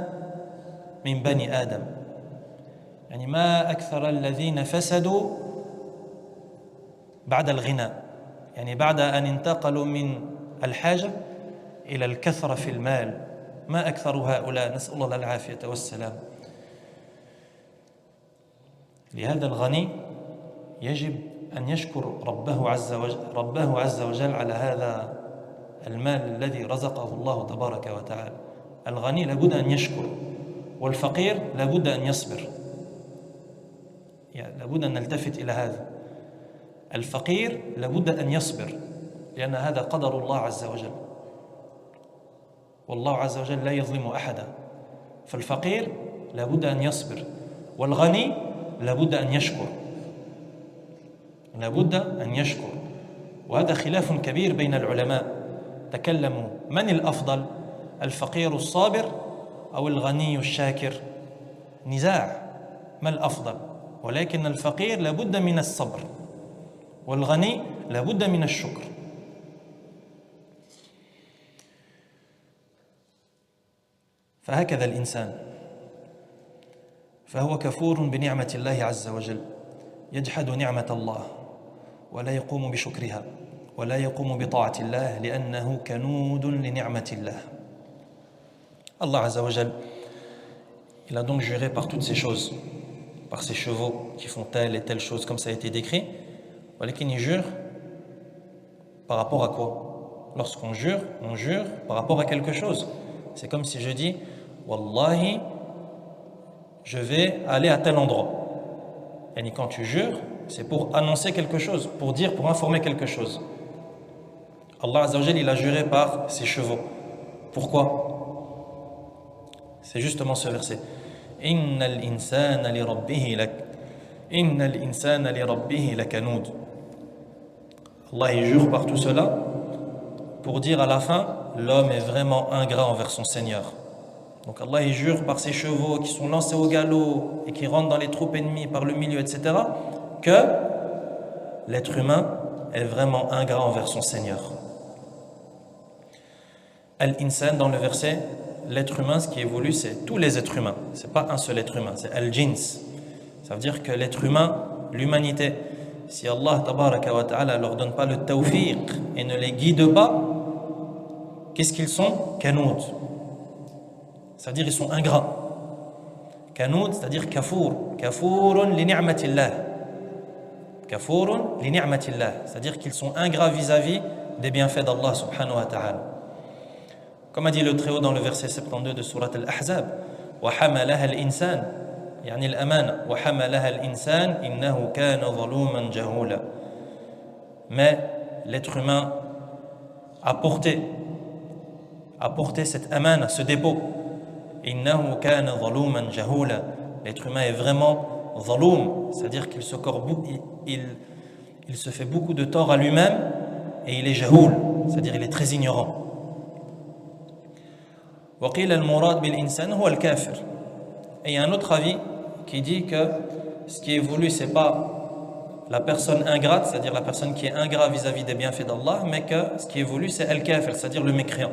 من بني آدم، يعني ما أكثر الذين فسدوا بعد الغنى، يعني بعد أن انتقلوا من الحاجة إلى الكثرة في المال، ما أكثر هؤلاء، نسأل الله العافية والسلام. لهذا الغني يجب أن يشكر ربه عز وجل على هذا المال الذي رزقه الله تبارك وتعالى. الغني لابد أن يشكر، والفقير لابد أن يصبر. يعني لابد أن نلتفت إلى هذا. الفقير لابد أن يصبر، لأن هذا قدر الله عز وجل، والله عز وجل لا يظلم أحدا. فالفقير لابد أن يصبر، والغني لابد أن يشكر. لابد أن يشكر. وهذا خلاف كبير بين العلماء، تكلموا من الأفضل، الفقير الصابر أو الغني الشاكر؟ نزاع ما الأفضل، ولكن الفقير لابد من الصبر، والغني لابد من الشكر. فهكذا الإنسان، فهو كفور بنعمة الله عز وجل، يجحد نعمة الله ولا يقوم بشكرها ولا يقوم بطاعة الله، لأنه كنود لنعمة الله. Allah Azza wa Jal, il a donc juré par toutes ces choses, par ces chevaux qui font telle et telle chose, comme ça a été décrit. Walakin il jure par rapport à quoi? Lorsqu'on jure, on jure par rapport à quelque chose. C'est comme si je dis Wallahi, je vais aller à tel endroit. Et quand tu jures, c'est pour annoncer quelque chose, pour dire, pour informer quelque chose. Allah Azza wa Jal, il a juré par ses chevaux. Pourquoi? C'est justement ce verset. Innal insana li rabbihi lakanud. Allah il jure par tout cela pour dire à la fin, l'homme est vraiment ingrat envers son Seigneur. Donc Allah il jure par ses chevaux qui sont lancés au galop et qui rentrent dans les troupes ennemies par le milieu, etc., que l'être humain est vraiment ingrat envers son Seigneur. Al-insan, dans le verset, l'être humain, ce qui évolue, c'est tous les êtres humains. C'est pas un seul être humain, c'est al-jins. Ça veut dire que l'être humain, l'humanité, si Allah tabaraka wa ta'ala leur donne pas le tawfiq et ne les guide pas, qu'est-ce qu'ils sont? Kanoud. C'est-à-dire ils sont ingrats. Kanoud, c'est-à-dire kafour. Kafourun li ni'matillah. Kafourun li ni'matillah. C'est-à-dire qu'ils sont ingrats vis-à-vis des bienfaits d'Allah subhanahu wa ta'ala. Comme a dit le Très-Haut dans le verset 72 de Surat Al-Ahzab, وَحَمَلَهَا الْإِنسَانِ يعني الأمانة وَحَمَلَهَا الْإِنسَانِ إِنَّهُ كَانَ ظَلُومًا جَهُولًا. Mais l'être humain a porté porter cette amana, ce dépôt. Innahu kana zaluman jahula. L'être humain est vraiment zaloum, c'est-à-dire qu'il se fait beaucoup de tort à lui-même et il est jahoul, c'est-à-dire il est très ignorant. وقيل المراد بالإنسان هو الكافر. Et il y a un autre avis qui dit que ce qui est voulu, c'est pas la personne ingrate, c'est-à-dire la personne qui est ingrat vis-à-vis des bienfaits d'Allah, mais que ce qui est voulu, c'est al-kafir, c'est-à-dire le mécréant.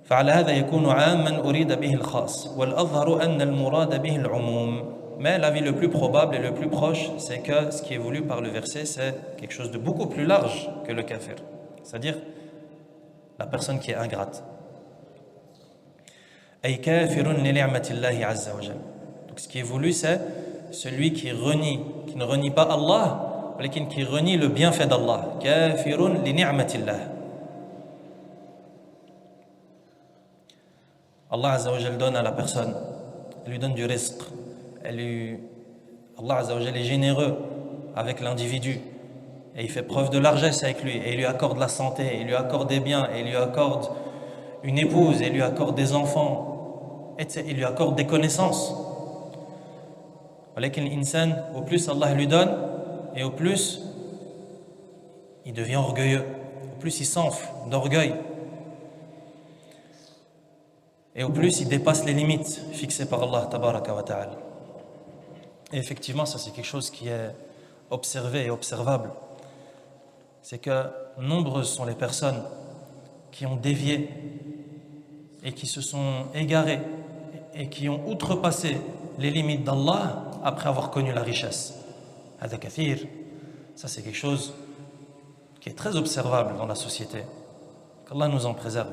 فعلى هذا يكون عاما أريد به الخاص والأظهر أن المراد به العموم. Mais l'avis le plus probable et le plus proche, c'est que ce qui est voulu par le verset, c'est quelque chose de beaucoup plus large que le kafir, c'est-à-dire la personne qui est ingrate. أي كافر لنعمة الله عز وجل. Donc ce qui est voulu, c'est celui qui ne renie pas Allah, mais qui renie le bienfait d'Allah. كافر لنعمة الله. Allah Azza wa Jal donne à la personne, il lui donne du rizq, Allah Azza wa Jal est généreux avec l'individu et il fait preuve de largesse avec lui et il lui accorde la santé, il lui accorde des biens, et il lui accorde une épouse, et il lui accorde des enfants, et il lui accorde des connaissances. L'insan, au plus Allah lui donne et au plus il devient orgueilleux, au plus il s'enfle d'orgueil et au plus il dépasse les limites fixées par Allah tabaraka wa ta'ala. Et effectivement, ça c'est quelque chose qui est observé et observable, c'est que nombreuses sont les personnes qui ont dévié et qui se sont égarées et qui ont outrepassé les limites d'Allah après avoir connu la richesse. Hada kathir, ça c'est quelque chose qui est très observable dans la société. Qu'Allah nous en préserve,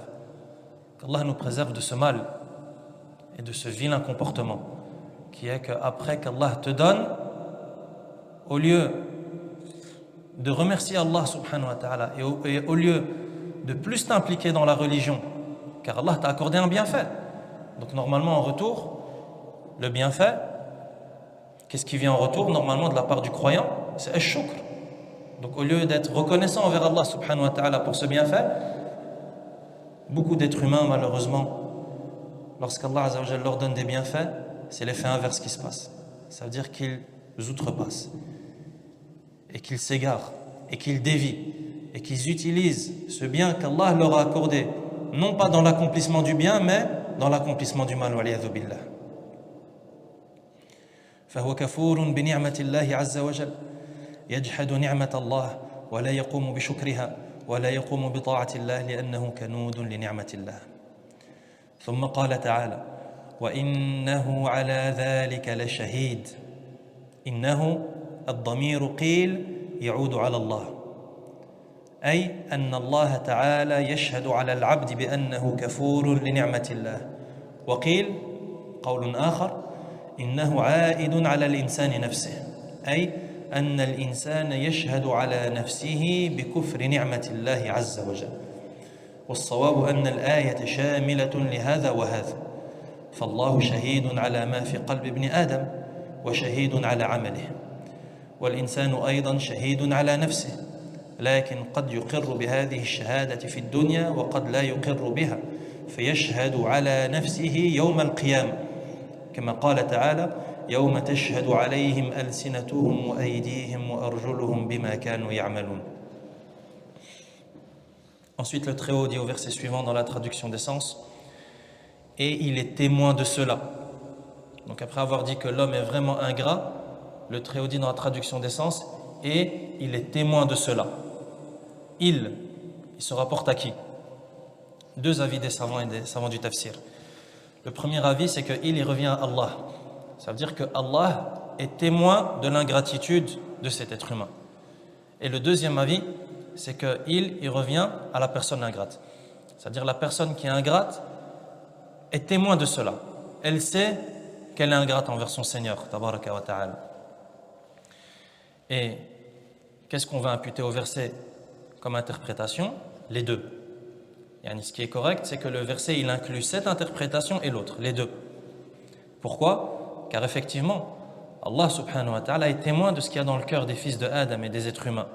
qu'Allah nous préserve de ce mal et de ce vilain comportement qui est qu'après qu'Allah te donne, au lieu de remercier Allah subhanahu wa ta'ala et au lieu de plus t'impliquer dans la religion, car Allah t'a accordé un bienfait, donc normalement en retour, le bienfait, qu'est-ce qui vient en retour normalement de la part du croyant? C'est ash-shukr. Donc au lieu d'être reconnaissant envers Allah subhanahu wa ta'ala pour ce bienfait, beaucoup d'êtres humains malheureusement, lorsqu'Allah Azza wa Jalla leur donne des bienfaits, c'est l'effet inverse qui se passe. Ça veut dire qu'ils outrepassent et qu'ils s'égarent et qu'ils dévient et qu'ils utilisent ce bien qu'Allah leur a accordé, non pas dans l'accomplissement du bien, mais dans l'accomplissement du mal. Waliyadhu billah. فهو كفور بنعمة الله عز وجل يجحد نعمة الله ولا يقوم بشكرها ولا يقوم بطاعة الله لأنه كنود لنعمة الله. ثم قال تعالى: وإنه على ذلك لشهيد. إنه الضمير قيل يعود على الله، أي أن الله تعالى يشهد على العبد بأنه كفور لنعمة الله. وقيل قول آخر: إنه عائد على الإنسان نفسه، أي أن الإنسان يشهد على نفسه بكفر نعمة الله عز وجل. والصواب أن الآية شاملة لهذا وهذا، فالله شهيد على ما في قلب ابن آدم وشهيد على عمله، والإنسان أيضا شهيد على نفسه، لكن قد يقر بهذه الشهادة في الدنيا وقد لا يقر بها، فيشهد على نفسه يوم القيامة كما قال تعالى: يوم تشهد عليهم ألسنتهم وأيديهم وأرجلهم بما كانوا يعملون. Ensuite, le Très-Haut dit au verset suivant dans la traduction des sens: et il est témoin de cela. Donc après avoir dit que l'homme est vraiment ingrat, le Très-Haut dit dans la traduction des sens: et il est témoin de cela. Il se rapporte à qui? Deux avis des savants et des savants du tafsir. Le premier avis, c'est que il revient à Allah. Ça veut dire que Allah est témoin de l'ingratitude de cet être humain. Et le deuxième avis, c'est que il revient à la personne ingrate. C'est-à-dire la personne qui est ingrate est témoin de cela. Elle sait qu'elle est ingrate envers son Seigneur, tabaraka wa ta'ala. Et qu'est-ce qu'on va imputer au verset comme interprétation? Les deux. Ce qui est correct, c'est que le verset il inclut cette interprétation et l'autre, les deux. Pourquoi? Car effectivement, Allah subhanahu wa ta'ala est témoin de ce qu'il y a dans le cœur des fils de Adam et des êtres humains.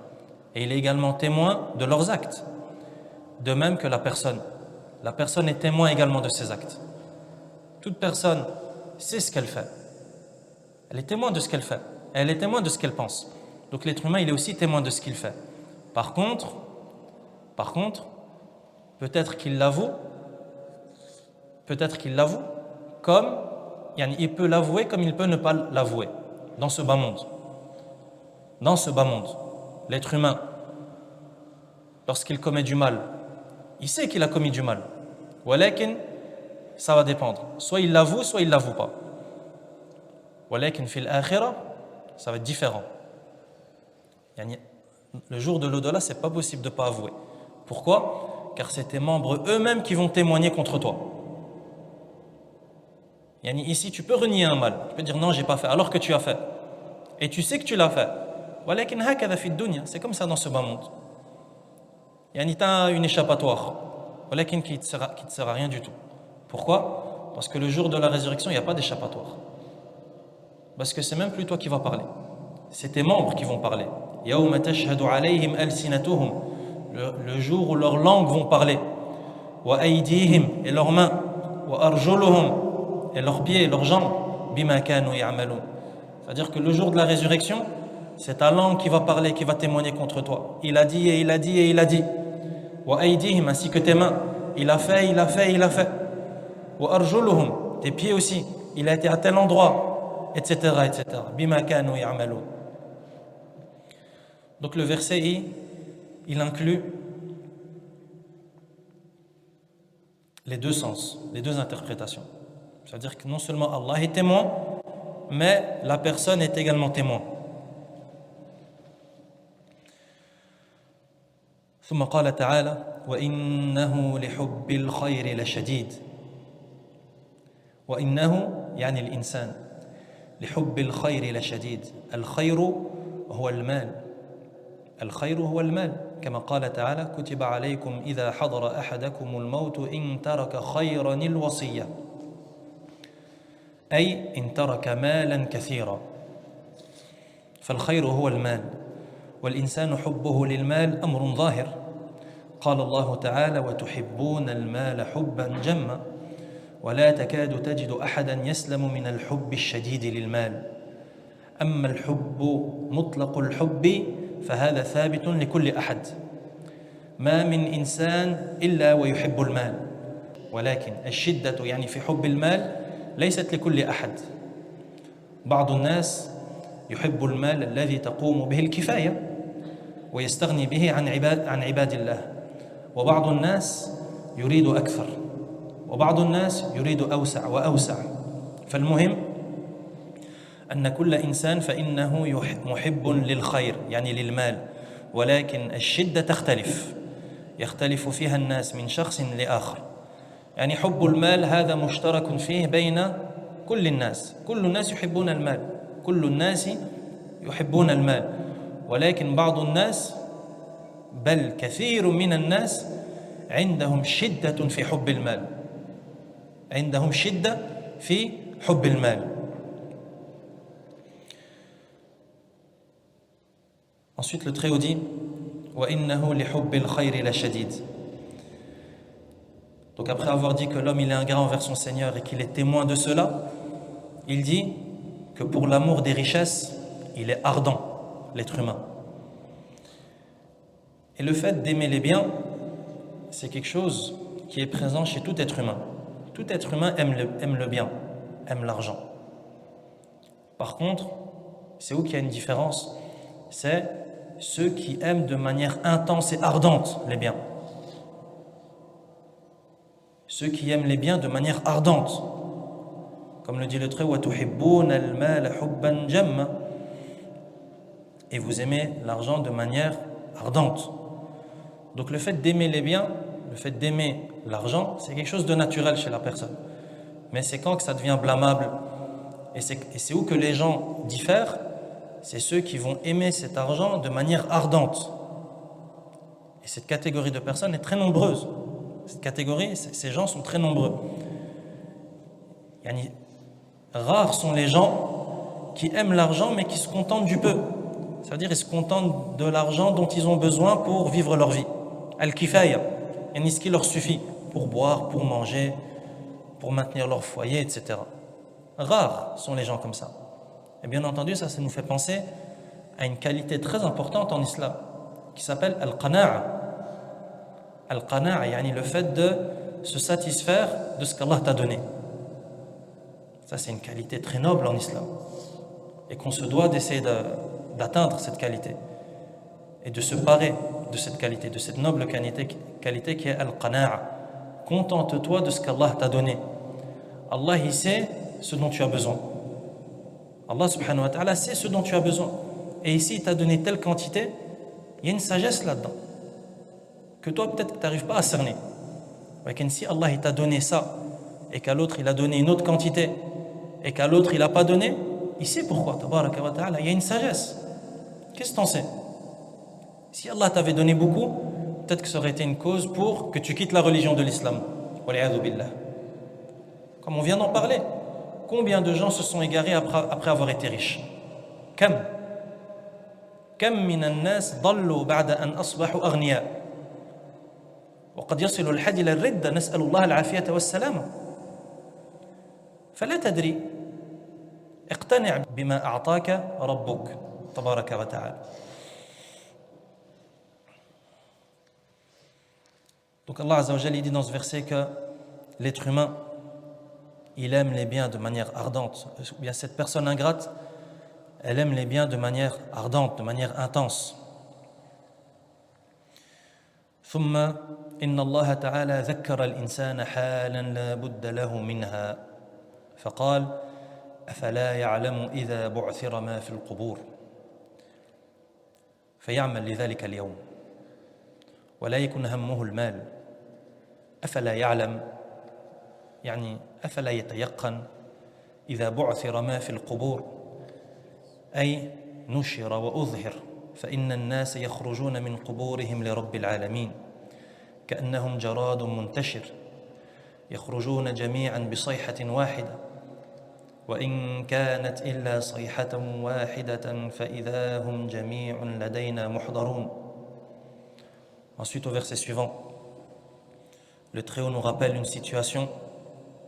Et il est également témoin de leurs actes. De même que la personne la personne est témoin également de ses actes. Toute personne sait ce qu'elle fait. Elle est témoin de ce qu'elle fait. Elle est témoin de ce qu'elle pense. Donc l'être humain, il est aussi témoin de ce qu'il fait. Par contre, peut-être qu'il l'avoue, comme, il peut l'avouer comme il peut ne pas l'avouer, dans ce bas monde. Dans ce bas monde, l'être humain, lorsqu'il commet du mal, il sait qu'il a commis du mal. Walakin, ça va dépendre. Soit il l'avoue, soit il ne l'avoue pas. Walakin fil akhira, ça va être différent. Le jour de l'au-delà, c'est pas possible de ne pas avouer. Pourquoi? Car c'est tes membres eux-mêmes qui vont témoigner contre toi. Ici, tu peux renier un mal. Tu peux dire non, j'ai pas fait, alors que tu as fait. Et tu sais que tu l'as fait. Walakin hakadha fi dunya, c'est comme ça dans ce bas monde. Tu as une échappatoire, walakin qui ne te sert à rien du tout. Pourquoi? Parce que le jour de la résurrection, il n'y a pas d'échappatoire. Parce que c'est même plus toi qui vas parler. C'est tes membres qui vont parler. Yawma tashhadu alayhim alsinatuhum, le jour où leurs langues vont parler. Wa aydihim, et leurs mains. Wa arjuluhum, et leurs pieds, leurs jambes. Bima kanu ya'malun. C'est-à-dire que le jour de la résurrection, c'est ta langue qui va parler, qui va témoigner contre toi. Il a dit et il a dit et il a dit. Wa aydihim, ainsi que tes mains. Il a fait, il a fait, il a fait. Wa arjuluhum, tes pieds aussi. Il a été à tel endroit, etc., etc. Bima kanu ya'malun. Donc le verset il inclut les deux sens, les deux interprétations. C'est-à-dire que non seulement Allah est témoin, mais la personne est également témoin. ثم قال تعالى وإنه لحب الخير لشديد وإنه يعني الإنسان لحب الخير لشديد الخير هو المال الخير هو المال كما قال تعالى كتب عليكم إذا حضر أحدكم الموت إن ترك خيرا الوصية أي إن ترك مالا كثيرا فالخير هو المال والإنسان حبه للمال أمر ظاهر قال الله تعالى وتحبون المال حبا جما ولا تكاد تجد أحدا يسلم من الحب الشديد للمال أما الحب مطلق الحب فهذا ثابت لكل أحد ما من إنسان إلا ويحب المال ولكن الشدة يعني في حب المال ليست لكل أحد بعض الناس يحب المال الذي تقوم به الكفاية ويستغني به عن عباد الله وبعض الناس يريد أكثر وبعض الناس يريد أوسع وأوسع فالمهم أن كل إنسان فإنه محب للخير يعني للمال ولكن الشدة تختلف يختلف فيها الناس من شخص لآخر يعني حب المال هذا مشترك فيه بين كل الناس يحبون المال كل الناس يحبون المال ولكن بعض الناس بل كثير من الناس عندهم شدة في حب المال عندهم شدة في حب المال Ensuite le Très-Haut dit وَإِنَّهُ لِحُبِّ الْخَيْرِ لَشَدِيدٌ. Donc après avoir dit que l'homme il est ingrat envers son Seigneur et qu'il est témoin de cela, il dit que pour l'amour des richesses, il est ardent, l'être humain. Et le fait d'aimer les biens, c'est quelque chose qui est présent chez tout être humain. Tout être humain aime le bien, aime l'argent. Par contre, c'est où qu'il y a une différence? C'est ceux qui aiment de manière intense et ardente les biens. Ceux qui aiment les biens de manière ardente. Comme le dit le Très-Haut, وَتُحِبُّونَ الْمَالَ حُبًّا جَمًّا. Et vous aimez l'argent de manière ardente. Donc le fait d'aimer les biens, le fait d'aimer l'argent, c'est quelque chose de naturel chez la personne. Mais c'est quand que ça devient blâmable et c'est où que les gens diffèrent, c'est ceux qui vont aimer cet argent de manière ardente. Et cette catégorie de personnes est très nombreuse. Cette catégorie, ces gens sont très nombreux. Rares sont les gens qui aiment l'argent mais qui se contentent du peu. C'est-à-dire ils se contentent de l'argent dont ils ont besoin pour vivre leur vie. Al-kifaya, ce qui leur suffit. pour boire, pour manger, pour maintenir leur foyer, etc. Rares sont les gens comme ça. Et bien entendu, ça nous fait penser à une qualité très importante en islam qui s'appelle al-qana'a. Al-qana'a, yani le fait de se satisfaire de ce qu'Allah t'a donné. Ça, c'est une qualité très noble en islam. Et qu'on se doit d'essayer d'atteindre cette qualité. Et de se parer de cette qualité, de cette noble qualité qui est al-qana'a. Contente-toi de ce qu'Allah t'a donné. Allah, il sait ce dont tu as besoin. Allah subhanahu wa ta'ala sait ce dont tu as besoin. Et ici, il t'a donné telle quantité, il y a une sagesse là-dedans, que toi, peut-être, tu n'arrives pas à cerner. Mais si Allah, il t'a donné ça, et qu'à l'autre, il a donné une autre quantité, et qu'à l'autre, il n'a pas donné, il sait pourquoi, tabaraka wa ta'ala, il y a une sagesse. Qu'est-ce que t'en sais? Si Allah t'avait donné beaucoup, peut-être que ça aurait été une cause pour que tu quittes la religion de l'islam. Wal'iyadhu billah. Comme on vient d'en parler, combien de gens se sont égarés après avoir été riches? كم من الناس ضلوا بعد أن أصبحوا أغنياء وقد يصل الحد إلى الردة نسأل الله العافية والسلامة فلا تدري اقتنع بما أعطاك ربك تبارك وتعالى. Donc Allah Azza wa Jalla dit dans ce verset que l'être humain, il aime les biens de manière ardente. Ou bien cette personne ingrate, elle aime les biens de manière ardente, de manière intense. ثم إن الله تعالى ذكر الإنسان حالا لا بد له منها فقال أفلا يعلم إذا بعثر ما في القبور فيعمل لذلك اليوم ولا يكن همه المال أفلا يعلم يعني أفلا يتيقن إذا بعثر ما في القبور أي نشر وأظهر فإن الناس يخرجون من قبورهم لرب العالمين كأنهم جراد منتشر يخرجون جميعا بصيحة واحدة وإن كانت إلا صيحة واحدة فإذا هم جميع لدينا محضرون. Ensuite au verset suivant, le Très-Haut nous rappelle une situation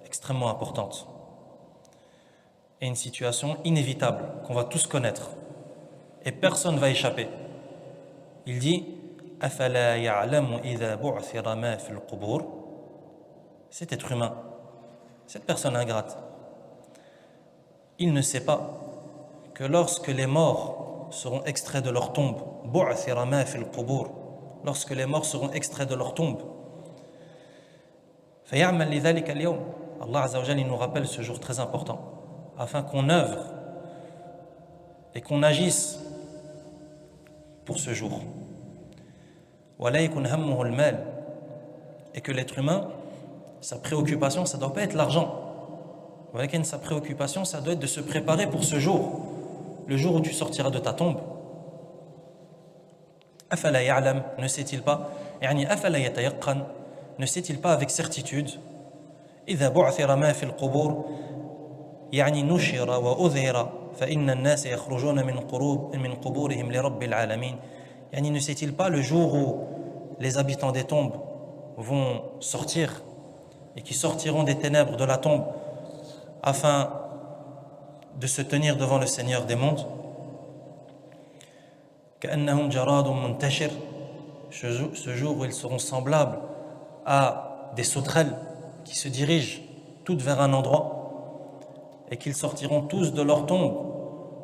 extrêmement importante et une situation inévitable qu'on va tous connaître et personne ne va échapper. Il dit أَفَلَا يَعْلَمُ إِذَا بُعْثِرَ مَا فِي الْقُبُورِ. Cet être humain, cette personne ingrate, il ne sait pas que lorsque les morts seront extraits de leur tombe, بُعْثِرَ مَا فِي الْقُبُورِ, lorsque les morts seront extraits de leur tombe, فَيَعْمَلْ لِذَلِكَ الْيَوْمِ. Allah Azza wa Jalla nous rappelle ce jour très important afin qu'on œuvre et qu'on agisse pour ce jour. وَلَا يَكُنْ هَمُّهُ الْمَالِ. Et que l'être humain, sa préoccupation, ça ne doit pas être l'argent. Sa préoccupation, ça doit être de se préparer pour ce jour, le jour où tu sortiras de ta tombe. أَفَلَا يَعْلَمْ, ne sait-il pas, يعني أَفَلَا يَتَيَقَّنْ, ne sait-il pas avec certitude, إِذَا بُعْثِرَ مَا فِي الْقُبُورِ يعني نشر وأظهر فإن الناس يخرجون من قبورهم لرب العالمين. يعني ne sait-il pas le jour où les habitants des tombes vont sortir et qui sortiront des ténèbres de la tombe afin de se tenir devant le Seigneur des mondes. كأنهم جراد منتشر, ce jour où ils seront semblables à des sauterelles qui se dirigent toutes vers un endroit et qu'ils sortiront tous de leur tombe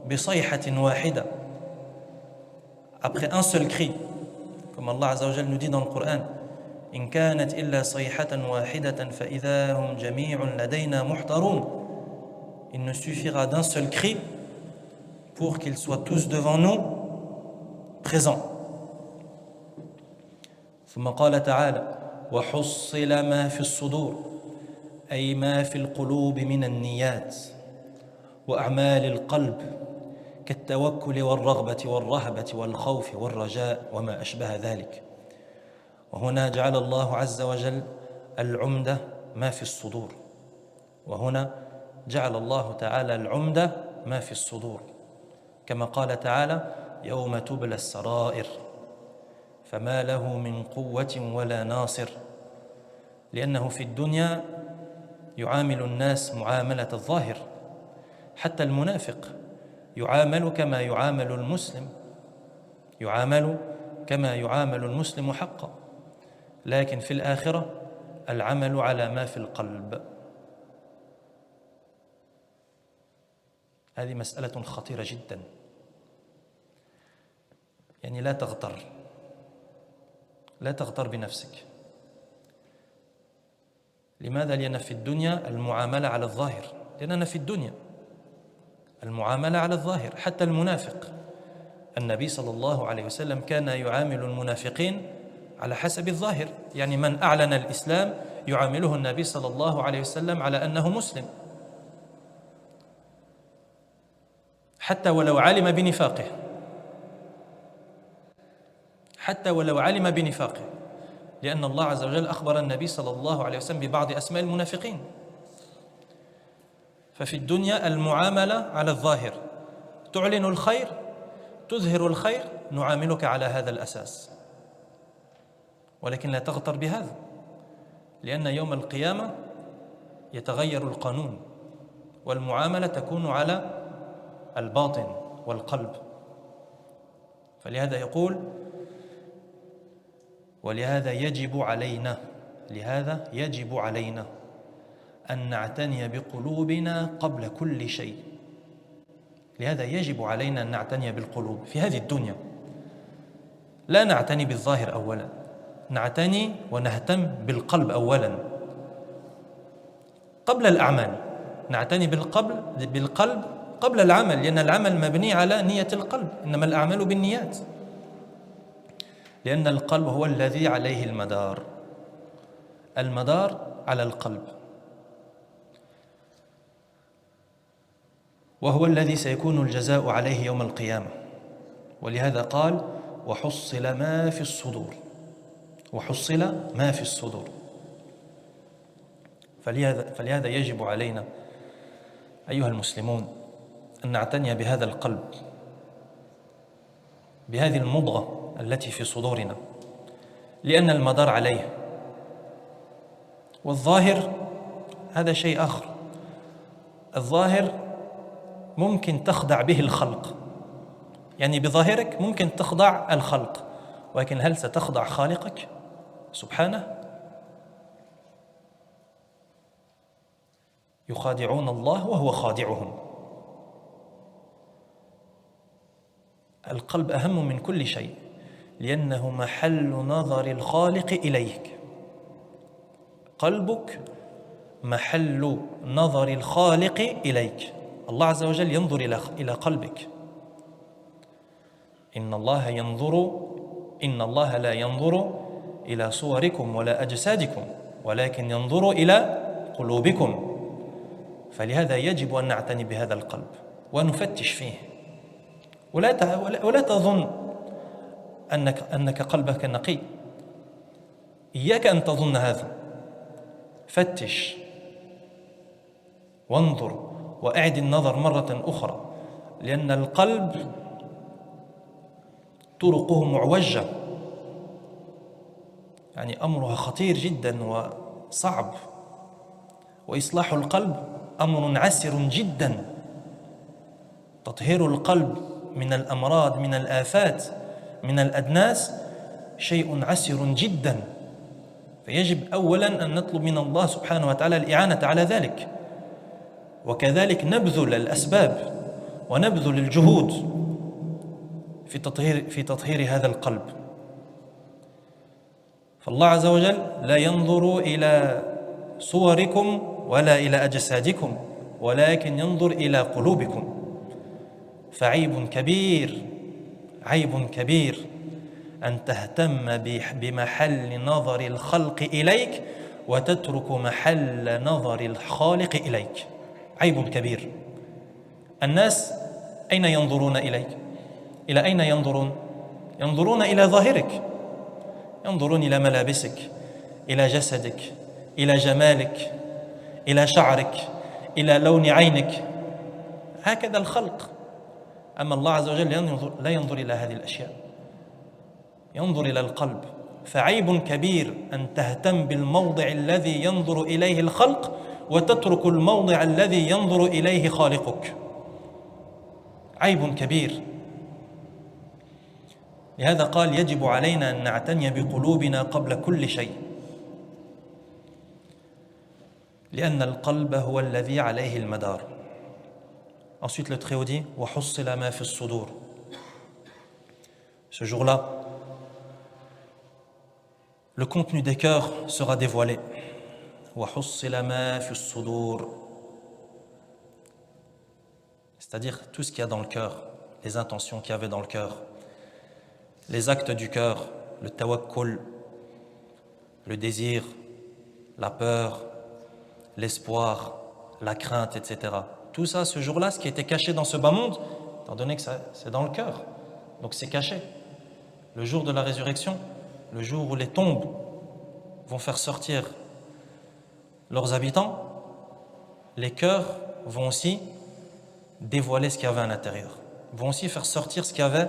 بصيحة واحدة, après un seul cri, comme Allah Azza wa Jalla nous dit dans le Coran, إن كانت إلا صيحة واحدة فإذا هم جميع لدينا محضرون. Il ne suffira d'un seul cri pour qu'ils soient tous devant nous présents. ثم قال تعالى وحصل ما في الصدور أي ما في القلوب من النيات وأعمال القلب كالتوكل والرغبة والرهبة والخوف والرجاء وما أشبه ذلك. وهنا جعل الله عز وجل العمدة ما في الصدور. وهنا جعل الله تعالى العمدة ما في الصدور كما قال تعالى يوم تبلى السرائر فما له من قوة ولا ناصر لأنه في الدنيا يعامل الناس معاملة الظاهر، حتى المنافق يعامل كما يعامل المسلم، يعامل كما يعامل المسلم حقا، لكن في الآخرة العمل على ما في القلب. هذه مسألة خطيرة جدا، يعني لا تغتر بنفسك. لماذا؟ لأن في الدنيا المعاملة على الظاهر، لأننا في الدنيا المعاملة على الظاهر. حتى المنافق، النبي صلى الله عليه وسلم كان يعامل المنافقين على حسب الظاهر، يعني من أعلن الإسلام يعامله النبي صلى الله عليه وسلم على أنه مسلم، حتى ولو علم بنفاقه، حتى ولو علم بنفاقه، لأن الله عز وجل أخبر النبي صلى الله عليه وسلم ببعض أسماء المنافقين. ففي الدنيا المعاملة على الظاهر، تعلن الخير، تظهر الخير، نعاملك على هذا الأساس. ولكن لا تغتر بهذا، لأن يوم القيامة يتغير القانون، والمعاملة تكون على الباطن والقلب. فلهذا يقول: ولهذا يجب علينا أن نعتني بقلوبنا قبل كل شيء. لهذا يجب علينا أن نعتني بالقلوب في هذه الدنيا، لا نعتني بالظاهر أولا، نعتني ونهتم بالقلب أولا قبل الأعمال. نعتني بالقلب قبل العمل، لأن العمل مبني على نية القلب، إنما الأعمال بالنيات، لأن القلب هو الذي عليه المدار على القلب، وهو الذي سيكون الجزاء عليه يوم القيامة. ولهذا قال: وحصل ما في الصدور. فلهذا يجب علينا أيها المسلمون أن نعتني بهذا القلب، بهذه المضغة التي في صدورنا، لأن المدار عليه. والظاهر هذا شيء آخر. الظاهر ممكن تخدع به الخلق، يعني بظاهرك ممكن تخدع الخلق، ولكن هل ستخدع خالقك سبحانه؟ يخادعون الله وهو خادعهم. القلب أهم من كل شيء، لأنه محل نظر الخالق إليك. قلبك محل نظر الخالق إليك. الله عز وجل ينظر إلى قلبك. إن الله لا ينظر إلى صوركم ولا أجسادكم، ولكن ينظر إلى قلوبكم. فلهذا يجب أن نعتني بهذا القلب ونفتش فيه، ولا تظن أنك قلبك نقي. إياك أن تظن هذا. فتش وانظر وأعد النظر مرة أخرى، لأن القلب طرقه معوجة، يعني أمرها خطير جدا وصعب. وإصلاح القلب أمر عسر جدا. تطهير القلب من الأمراض، من الآفات، من الأدناس شيء عسر جدا. فيجب أولا أن نطلب من الله سبحانه وتعالى الإعانة على ذلك، وكذلك نبذل الأسباب ونبذل الجهود في تطهير هذا القلب. فالله عز وجل لا ينظر إلى صوركم ولا إلى أجسادكم، ولكن ينظر إلى قلوبكم. فعيب كبير أن تهتم بمحل نظر الخلق إليك وتترك محل نظر الخالق إليك. عيب كبير. الناس أين ينظرون إليك؟ إلى أين ينظرون؟ ينظرون إلى ظاهرك، ينظرون إلى ملابسك، إلى جسدك، إلى جمالك، إلى شعرك، إلى لون عينك. هكذا الخلق. أما الله عز وجل لا ينظر إلى هذه الأشياء، ينظر إلى القلب. فعيب كبير أن تهتم بالموضع الذي ينظر إليه الخلق وتترك الموضع الذي ينظر إليه خالقك. عيب كبير. لهذا قال يجب علينا أن نعتني بقلوبنا قبل كل شيء، لأن القلب هو الذي عليه المدار. Ensuite le Très-Haut dit وحصل ما في الصدور. Ce jour-là, le contenu des cœurs sera dévoilé. وحصل ما في الصدور, c'est-à-dire tout ce qu'il y a dans le cœur, les intentions qu'il y avait dans le cœur, les actes du cœur, le tawakkul, le désir, la peur, l'espoir, la crainte, etc. Tout ça, ce jour-là, ce qui était caché dans ce bas monde, étant donné que c'est dans le cœur, donc c'est caché. Le jour de la résurrection, le jour où les tombes vont faire sortir leurs habitants, les cœurs vont aussi dévoiler ce qu'il y avait à l'intérieur, vont aussi faire sortir ce qu'il y avait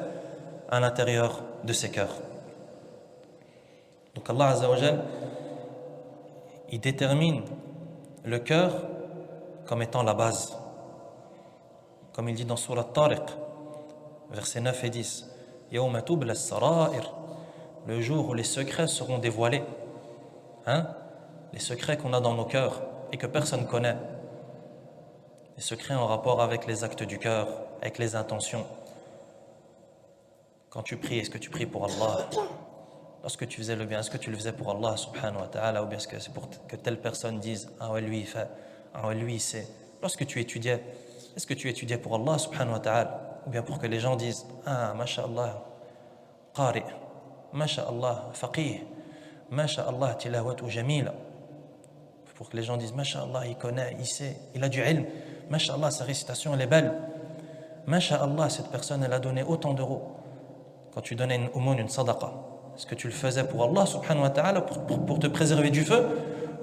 à l'intérieur de ces cœurs. Donc Allah Azza wa Jal, il détermine le cœur comme étant la base. Comme il dit dans Sourate Tariq, versets 9 et 10, Yawma tubla as-sara'ir, le jour où les secrets seront dévoilés. Les secrets qu'on a dans nos cœurs et que personne ne connaît. Les secrets en rapport avec les actes du cœur, avec les intentions. Quand tu pries, est-ce que tu pries pour Allah? Lorsque tu faisais le bien, est-ce que tu le faisais pour Allah subhanahu wa ta'ala, ou bien est-ce que c'est pour que telle personne dise ah ouais lui il fait, ah ouais lui il sait. Lorsque tu étudiais, est-ce que tu étudiais pour Allah subhanahu wa ta'ala, ou bien pour que les gens disent ah masha'Allah qari, masha'Allah faqih, masha'Allah tilawatu jamila, pour que les gens disent masha'Allah il connaît, il sait, il a du ilm, masha'Allah sa récitation elle est belle, masha'Allah cette personne elle a donné autant d'euros. Quand tu donnais une aumône, une sadaqa, est-ce que tu le faisais pour Allah subhanahu wa ta'ala, pour te préserver du feu,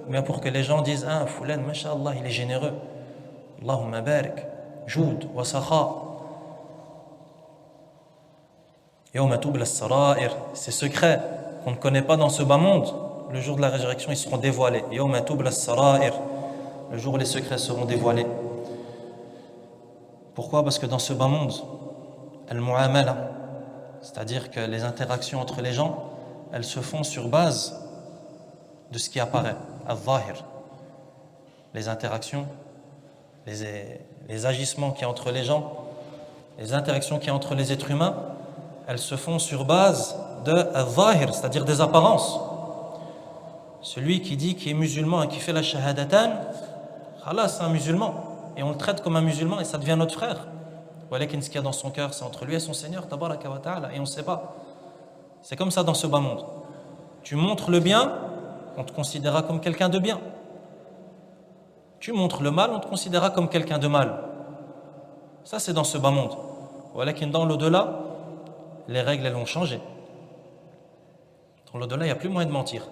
ou bien pour que les gens disent ah fulan masha'Allah il est généreux, Allahumma barik, joud wa sakha. Yawma tubla as-sara'ir, ces secrets qu'on ne connaît pas dans ce bas monde, le jour de la résurrection ils seront dévoilés. Yawma tubla as-sara'ir, le jour où les secrets seront dévoilés. Pourquoi? Parce que dans ce bas monde, al-mu'amala, c'est-à-dire que les interactions entre les gens, elles se font sur base de ce qui apparaît, al-zahir. Les interactions, les agissements qu'il y a entre les gens, les interactions qu'il y a entre les êtres humains, elles se font sur base de al-zahir, c'est-à-dire des apparences. Celui qui dit qu'il est musulman et qui fait la shahadatan, Allah c'est un musulman, et on le traite comme un musulman et ça devient notre frère. Walakin ce qu'il y a dans son cœur, c'est entre lui et son Seigneur, tabaraka wa ta'ala, et on ne sait pas. C'est comme ça dans ce bas monde. Tu montres le bien, on te considérera comme quelqu'un de bien. Tu montres le mal, on te considérera comme quelqu'un de mal. Ça, c'est dans ce bas monde. Walakin dans l'au-delà, les règles, elles vont changer. Dans l'au-delà, il n'y a plus moyen de mentir.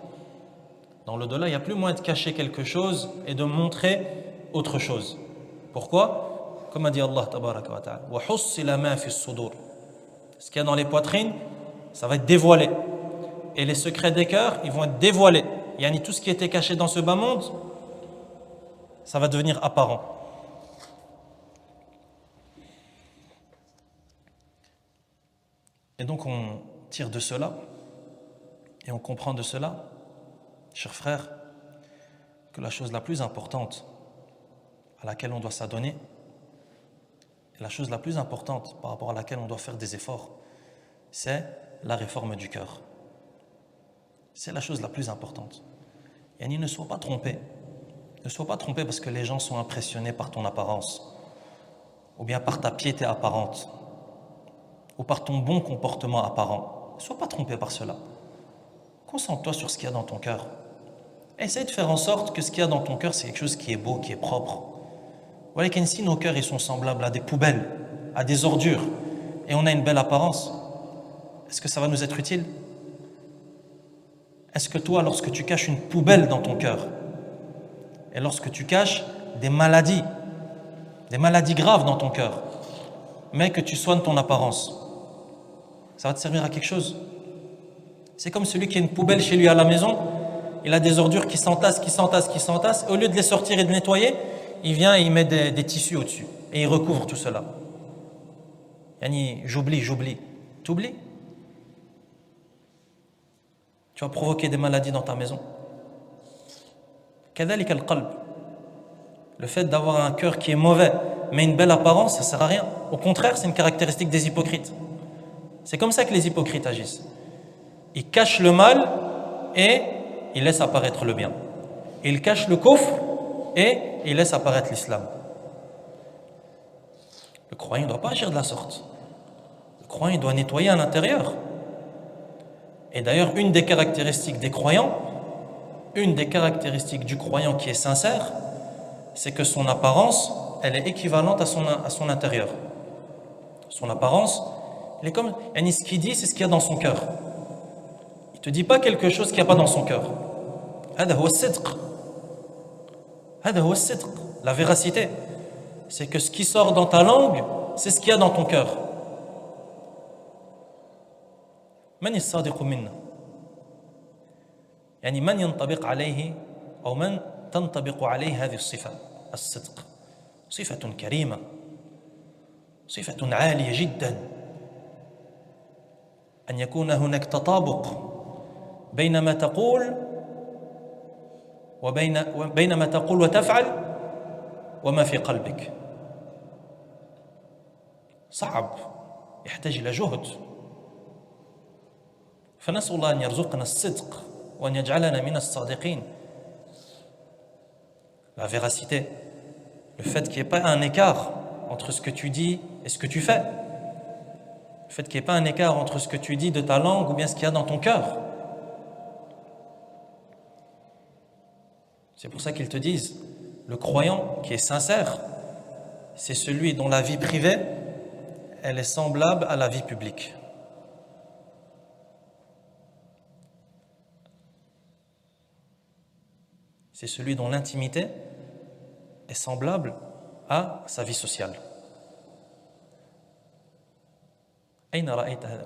Dans l'au-delà, il n'y a plus moyen de cacher quelque chose et de montrer autre chose. Pourquoi? Comme a dit Allah tabaraka wa ta'ala, wa hussila ma fi as-sudur. Ce qu'il y a dans les poitrines, ça va être dévoilé. Et les secrets des cœurs, ils vont être dévoilés. Yani tout ce qui était caché dans ce bas monde, ça va devenir apparent. Et donc on tire de cela, et on comprend de cela, chers frères, que la chose la plus importante à laquelle on doit s'adonner, la chose la plus importante par rapport à laquelle on doit faire des efforts, c'est la réforme du cœur. C'est la chose la plus importante. Yani ne sois pas trompé. Ne sois pas trompé parce que les gens sont impressionnés par ton apparence, ou bien par ta piété apparente, ou par ton bon comportement apparent. Ne sois pas trompé par cela. Concentre-toi sur ce qu'il y a dans ton cœur. Essaye de faire en sorte que ce qu'il y a dans ton cœur, c'est quelque chose qui est beau, qui est propre. Voilà si nos cœurs ils sont semblables à des poubelles, à des ordures, et on a une belle apparence, est-ce que ça va nous être utile? Est-ce que toi, lorsque tu caches une poubelle dans ton cœur, et lorsque tu caches des maladies graves dans ton cœur, mais que tu soignes ton apparence, ça va te servir à quelque chose? C'est comme celui qui a une poubelle chez lui à la maison, il a des ordures qui s'entassent, et au lieu de les sortir et de nettoyer, il vient et il met des tissus au-dessus, et il recouvre tout cela. Yani, j'oublie. T'oublies? Tu vas provoquer des maladies dans ta maison. كذلك القلب. Le fait d'avoir un cœur qui est mauvais, mais une belle apparence, ça ne sert à rien. Au contraire, c'est une caractéristique des hypocrites. C'est comme ça que les hypocrites agissent. Ils cachent le mal et ils laissent apparaître le bien. Ils cachent le kufr et ils laissent apparaître l'islam. Le croyant ne doit pas agir de la sorte. Le croyant doit nettoyer à l'intérieur. Et d'ailleurs, une des caractéristiques des croyants, une des caractéristiques du croyant qui est sincère, c'est que son apparence, elle est équivalente à son intérieur. Son apparence, elle est comme, ce qu'il dit, c'est ce qu'il y a dans son cœur. Il ne te dit pas quelque chose qu'il n'y a pas dans son cœur. هذا هو الصدق. هذا هو الصدق. La véracité, c'est que ce qui sort dans ta langue, c'est ce qu'il y a dans ton cœur. من الصادق منا؟ يعني من ينطبق عليه أو من تنطبق عليه هذه الصفة الصدق صفة كريمة صفة عالية جدا أن يكون هناك تطابق بين ما تقول وبين ما تقول وتفعل وما في قلبك صعب يحتاج إلى جهد فنسأل الله أن يرزقنا الصدق وأن يجعلنا من الصادقين. La véracité, le fait qu'il n'y ait pas un écart entre ce que tu dis et ce que tu fais, le fait qu'il n'y ait pas un écart entre ce que tu dis de ta langue ou bien ce qu'il y a dans ton cœur. C'est pour ça qu'ils te disent, le croyant qui est sincère, c'est celui dont la vie privée, elle est semblable à la vie publique. C'est celui dont l'intimité est semblable à sa vie sociale.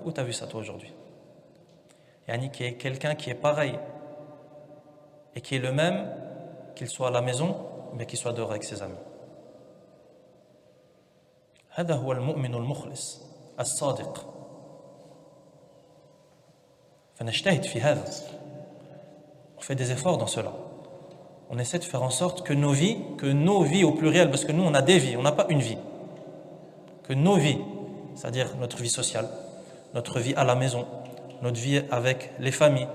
Où t'as vu ça toi aujourd'hui? Yani qui est quelqu'un qui est pareil et qui est le même, qu'il soit à la maison mais qu'il soit dehors avec ses amis. هذا هو المؤمن المخلص الصادق. فنجتهد في هذا. On fait des efforts dans cela. On essaie de faire en sorte que nos vies au pluriel, parce que nous on a des vies, on n'a pas une vie, que nos vies, c'est-à-dire notre vie sociale, notre vie à la maison, notre vie avec les familles,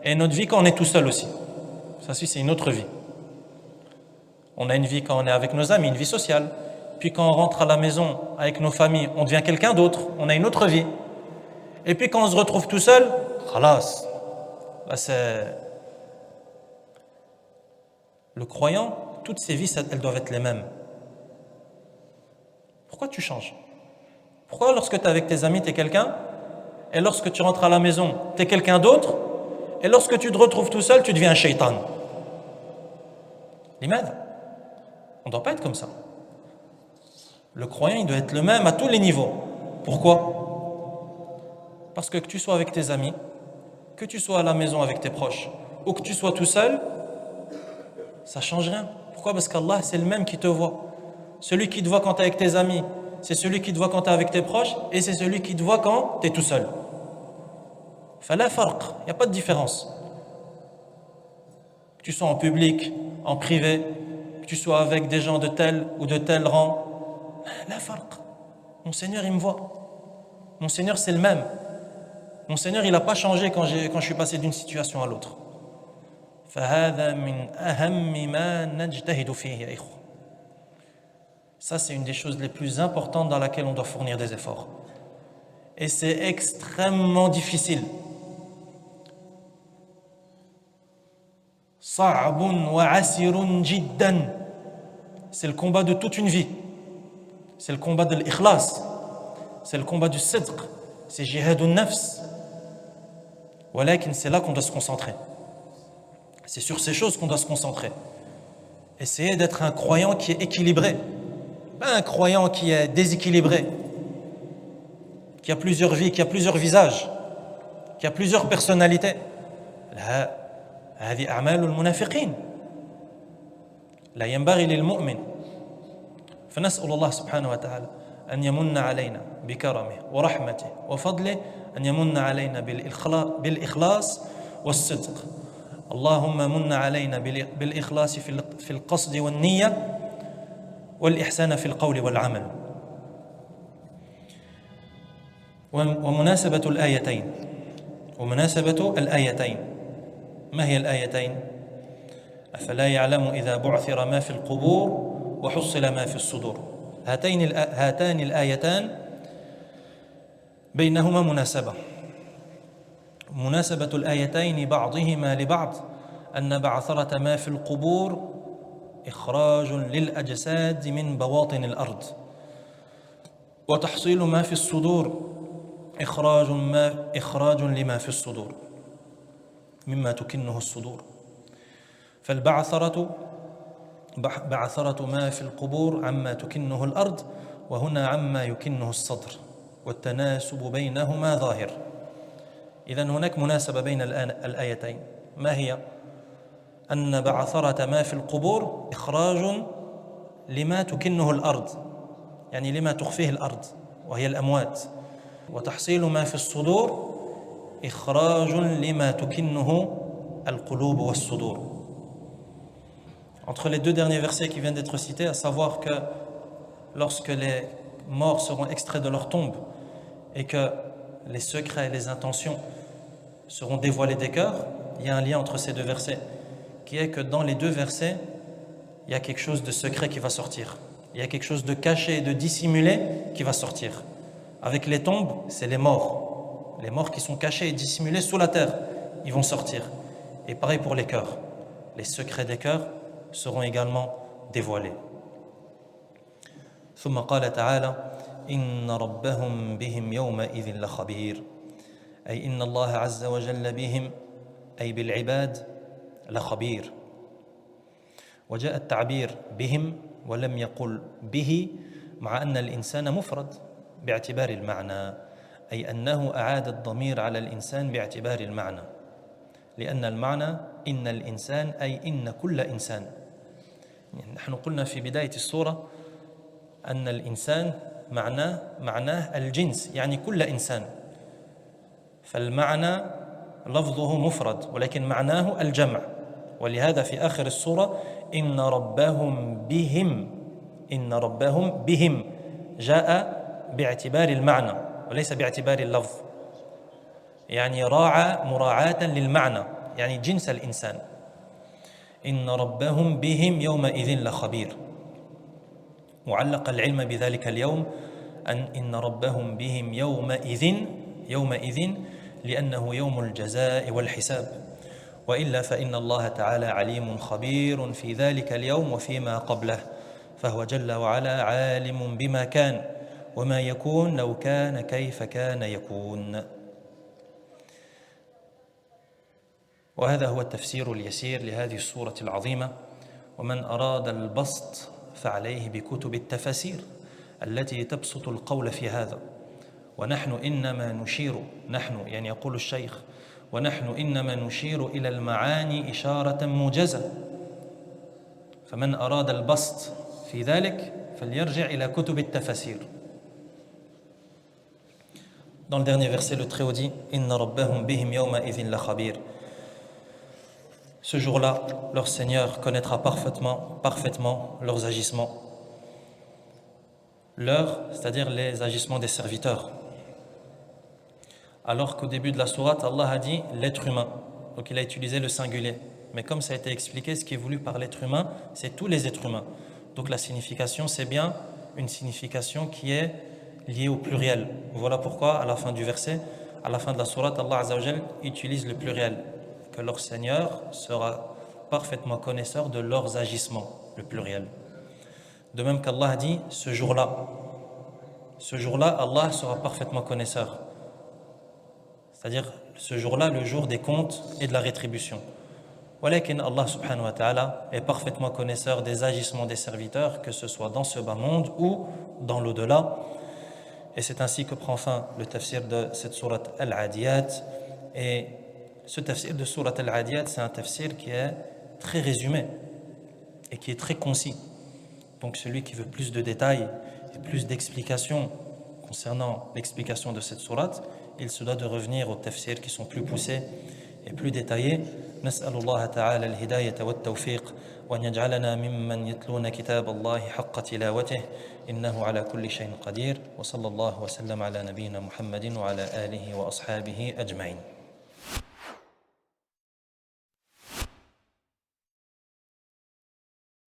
et notre vie quand on est tout seul aussi. Ça c'est une autre vie. On a une vie quand on est avec nos amis, une vie sociale, puis quand on rentre à la maison avec nos familles, on devient quelqu'un d'autre, on a une autre vie. Et puis quand on se retrouve tout seul, khalas, là c'est... Le croyant, toutes ses vies, elles doivent être les mêmes. Pourquoi tu changes? Pourquoi lorsque tu es avec tes amis, tu es quelqu'un, et lorsque tu rentres à la maison, tu es quelqu'un d'autre, et lorsque tu te retrouves tout seul, tu deviens un shaitan? L'imad, on ne doit pas être comme ça. Le croyant, il doit être le même à tous les niveaux. Pourquoi? Parce que tu sois avec tes amis, que tu sois à la maison avec tes proches, ou que tu sois tout seul, ça ne change rien. Pourquoi? Parce qu'Allah, c'est le même qui te voit. Celui qui te voit quand tu es avec tes amis, c'est celui qui te voit quand tu es avec tes proches, et c'est celui qui te voit quand tu es tout seul. Fala farq, il n'y a pas de différence. Que tu sois en public, en privé, que tu sois avec des gens de tel ou de tel rang, la farq. Mon Seigneur, il me voit. Mon Seigneur, c'est le même. Mon Seigneur, il n'a pas changé quand je suis passé d'une situation à l'autre. فهذا من أهم ما نجتهد فيه يا إخوة. Ça, c'est une des choses les plus importantes dans laquelle on doit fournir des efforts. Et c'est extrêmement difficile. صعب وعسر جدا. C'est le combat de toute une vie. C'est le combat de l'ikhlas. C'est le combat du sidq. C'est jihad al-nafs. Walakin, c'est là qu'on doit se concentrer. C'est sur ces choses qu'on doit se concentrer. Essayer d'être un croyant qui est équilibré. Pas un croyant qui est déséquilibré, qui a plusieurs vies, qui a plusieurs visages, qui a plusieurs personnalités. هذه أعمال المنافقين لا ينبغي للمؤمن. فنسأل الله سبحانه وتعالى أن يمن علينا بكرمه ورحمته وفضله، أن يمن علينا بالإخلاص والصدق. اللهم من علينا بالإخلاص في القصد والنية والإحسان في القول والعمل. ومناسبة الآيتين ما هي الآيتين؟ أفلا يعلم إذا بعثر ما في القبور وحصل ما في الصدور. هاتان الآيتان بينهما مناسبة الآيتين بعضهما لبعض أن بعثرة ما في القبور إخراج للأجساد من بواطن الأرض، وتحصيل ما في الصدور إخراج لما في الصدور مما تكنه الصدور. فالبعثرة بعثرة ما في القبور عما تكنه الأرض، وهنا عما يكنه الصدر، والتناسب بينهما ظاهر. إذن هناك مناسبة بين الآيتين. ما هي؟ أن بعثرة ما في القبور إخراج لما تكنه الأرض، يعني لما تخفيه الأرض وهي الأموات، وتحصيل ما في الصدور إخراج لما تكنه القلوب والصدور. Entre les deux derniers versets qui viennent d'être cités, à savoir que lorsque les morts seront extraits de leur tombe et que les secrets et les intentions seront dévoilés des cœurs, il y a un lien entre ces deux versets, qui est que dans les deux versets, il y a quelque chose de secret qui va sortir. Il y a quelque chose de caché et de dissimulé qui va sortir. Avec les tombes, c'est les morts. Les morts qui sont cachés et dissimulés sous la terre, ils vont sortir. Et pareil pour les cœurs. Les secrets des cœurs seront également dévoilés. ثم قال تعالى إن ربهم بهم يومئذ لخبير، أي إن الله عز وجل بهم أي بالعباد لخبير. وجاء التعبير بهم ولم يقل به، مع أن الإنسان مفرد باعتبار المعنى، أي أنه أعاد الضمير على الإنسان باعتبار المعنى، لأن المعنى إن الإنسان أي إن كل إنسان. نحن قلنا في بداية السورة أن الإنسان معناه الجنس، يعني كل إنسان، فالمعنى لفظه مفرد ولكن معناه الجمع. ولهذا في آخر السورة إن ربهم بهم جاء باعتبار المعنى وليس باعتبار اللفظ، يعني راعى مراعاة للمعنى، يعني جنس الإنسان. إن ربهم بهم يومئذ لخبير. وعلق العلم بذلك اليوم إن ربهم بهم يومئذ لأنه يوم الجزاء والحساب، وإلا فإن الله تعالى عليم خبير في ذلك اليوم وفيما قبله، فهو جل وعلا عالم بما كان وما يكون لو كان كيف كان يكون. وهذا هو التفسير اليسير لهذه السورة العظيمة. ومن أراد البسط فعليه بكتب التفاسير التي تبسط القول في هذا. ونحن إنما نشير، يعني يقول الشيخ، ونحن إنما نشير إلى المعاني إشارة موجزة، فمن أراد البسط في ذلك فليرجع إلى كتب التفاسير. Dans le dernier verset, le Très-Haut dit إن ربهم بهم يومئذ لخبير. Ce jour-là, leur Seigneur connaîtra parfaitement leurs agissements. C'est-à-dire les agissements des serviteurs. Alors qu'au début de la sourate, Allah a dit l'être humain. Donc il a utilisé le singulier. Mais comme ça a été expliqué, ce qui est voulu par l'être humain, c'est tous les êtres humains. Donc la signification, c'est bien une signification qui est liée au pluriel. Voilà pourquoi, à la fin du verset, à la fin de la sourate, Allah Azza wa Jal utilise le pluriel. Que leur Seigneur sera parfaitement connaisseur de leurs agissements, le pluriel. De même qu'Allah dit, ce jour-là, Allah sera parfaitement connaisseur. C'est-à-dire, ce jour-là, le jour des comptes et de la rétribution. Walakin Allah subhanahu wa ta'ala est parfaitement connaisseur des agissements des serviteurs, que ce soit dans ce bas monde ou dans l'au-delà. Et c'est ainsi que prend fin le tafsir de cette sourate Al-Adiyat. Et ce tafsir de Surat Al-Adiyat, c'est un tafsir qui est très résumé et qui est très concis. Donc celui qui veut plus de détails et plus d'explications concernant l'explication de cette sourate, il se doit de revenir aux tafsirs qui sont plus poussés et plus détaillés. نسأل الله تعالى الهداية والتوفيق وأن يجعلنا ممن يتلون كتاب الله حق تلاوته إنه على كل شيء قدير وصلى الله وسلم على نبينا محمد وعلى آله وأصحابه أجمعين.